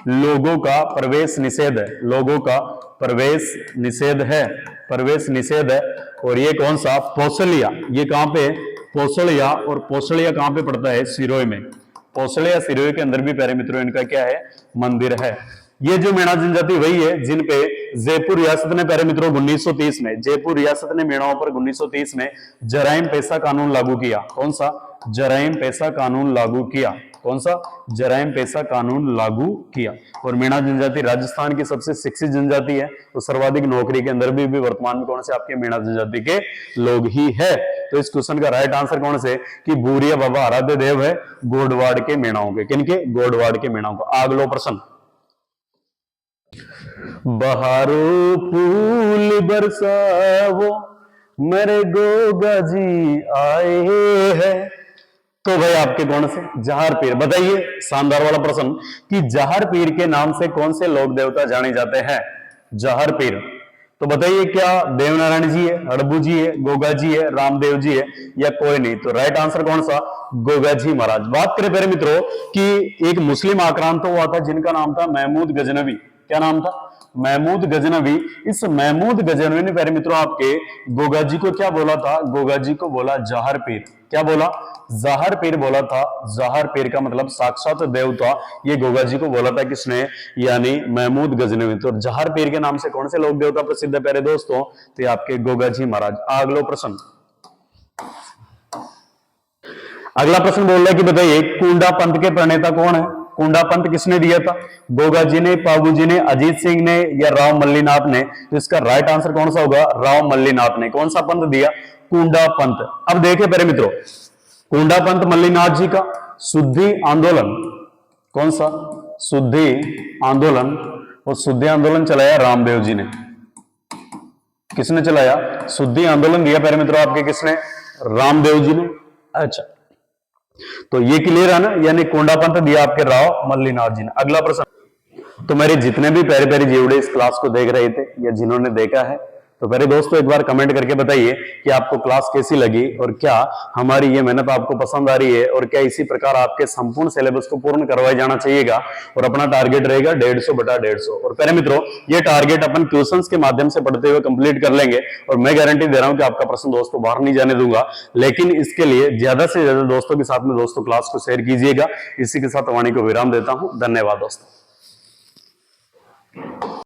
लोगों का प्रवेश निषेध है। लोगों का प्रवेश निषेध है, प्रवेश निषेध है। और ये कौन सा? पोसलिया। ये कहां पे? पोसलिया। और पोसलिया कहां पे पड़ता है? सिरोही में। पोसलिया सिरोही के अंदर भी प्यारे मित्रों इनका क्या है? मंदिर है। ये जो मेणा जनजाति वही है जिन पे जयपुर रियासत ने प्यारे मित्रों 1930 में, जयपुर रियासत ने मेणाओं पर 1930 में जराइम पैसा कानून लागू किया। कौन सा? जराइम पैसा कानून लागू किया। कौन सा? जराइम पैसा कानून लागू किया। और मेणा जनजाति राजस्थान की सबसे शिक्षित जनजाति है। तो सर्वाधिक नौकरी के अंदर भी वर्तमान में कौन से? आपके मेणा जनजाति के लोग ही है। तो इस क्वेश्चन का राइट आंसर कौन से? कि भूरिया बाबा आराध्य देव है गोडवाड़ के मेणाओं के। किनके? गोडवाड़ के मेणाओं का। अगला प्रश्न, बहारो फूल बरसावो मेरे गोगा जी आए हैं। तो भाई आपके कौन से? जहार पीर। बताइए, शानदार वाला प्रश्न कि जहार पीर के नाम से कौन से लोक देवता जाने जाते हैं? जहार पीर। तो बताइए, क्या देवनारायण जी है, हड़बू जी है, गोगा जी है, रामदेव जी है, या कोई नहीं? तो राइट आंसर कौन सा? गोगा जी महाराज। बात करें प्यारे मित्रों कि एक मुस्लिम आक्रांत हुआ था जिनका नाम था महमूद गजनवी। क्या नाम था? महमूद गजनवी। इस महमूद गजनवी ने प्यारे मित्रों आपके गोगा जी को क्या बोला था? गोगा जी को बोला जहार पीर। क्या बोला? जहार पीर बोला था। जहार पीर का मतलब साक्षात देवता। ये गोगा जी को बोला था किसने? यानी महमूद गजनवी। तो जहार पीर के नाम से कौन से लोक देवता प्रसिद्ध है प्यारे दोस्तों? तो ये आपके गोगा जी महाराज। अगला प्रश्न, अगला प्रश्न बोल रहा है कि बताइए कुंडा पंथ के प्रणेता कौन है? कुंडा पंथ किसने दिया था? गोगा जी ने, पाबू जी ने, अजीत सिंह ने, या राव मल्लीनाथ ने? तो इसका राइट आंसर कौन सा होगा? राव मल्लीनाथ ने। कौन सा पंथ दिया? कुंडा पंथ। अब देखिए प्यारे मित्रों, कुंडा पंथ मल्लीनाथ जी का शुद्धि आंदोलन। कौन सा? शुद्धि आंदोलन। और शुद्धि आंदोलन चलाया रामदेव जी ने। किसने चलाया? शुद्धि आंदोलन दिया प्यारे मित्रों आपके किसने? रामदेव जी ने। अच्छा, तो ये क्लियर है ना? यानी कुंडा पंथ दिया आपके राव मल्लीनाथ जी ने। अगला प्रश्न, तो मेरे जितने भी प्यारे प्यारे जीवड़े इस क्लास को देख रहे थे या जिन्होंने देखा है, तो मेरे दोस्तों एक बार कमेंट करके बताइए कि आपको क्लास कैसी लगी और क्या हमारी ये मेहनत आपको पसंद आ रही है, और क्या इसी प्रकार आपके संपूर्ण सिलेबस को पूर्ण करवाया जाना चाहिएगा। और अपना टारगेट रहेगा 150/150। और प्यारे मित्रों, ये टारगेट अपन क्वेश्चंस के माध्यम से पढ़ते हुए कंप्लीट कर लेंगे। और मैं गारंटी दे रहा हूं कि आपका प्रश्न दोस्तों बाहर नहीं जाने दूंगा। लेकिन इसके लिए ज्यादा से ज्यादा दोस्तों के साथ में दोस्तों क्लास को शेयर कीजिएगा। इसी के साथ वाणी को विराम देता हूं। धन्यवाद दोस्तों।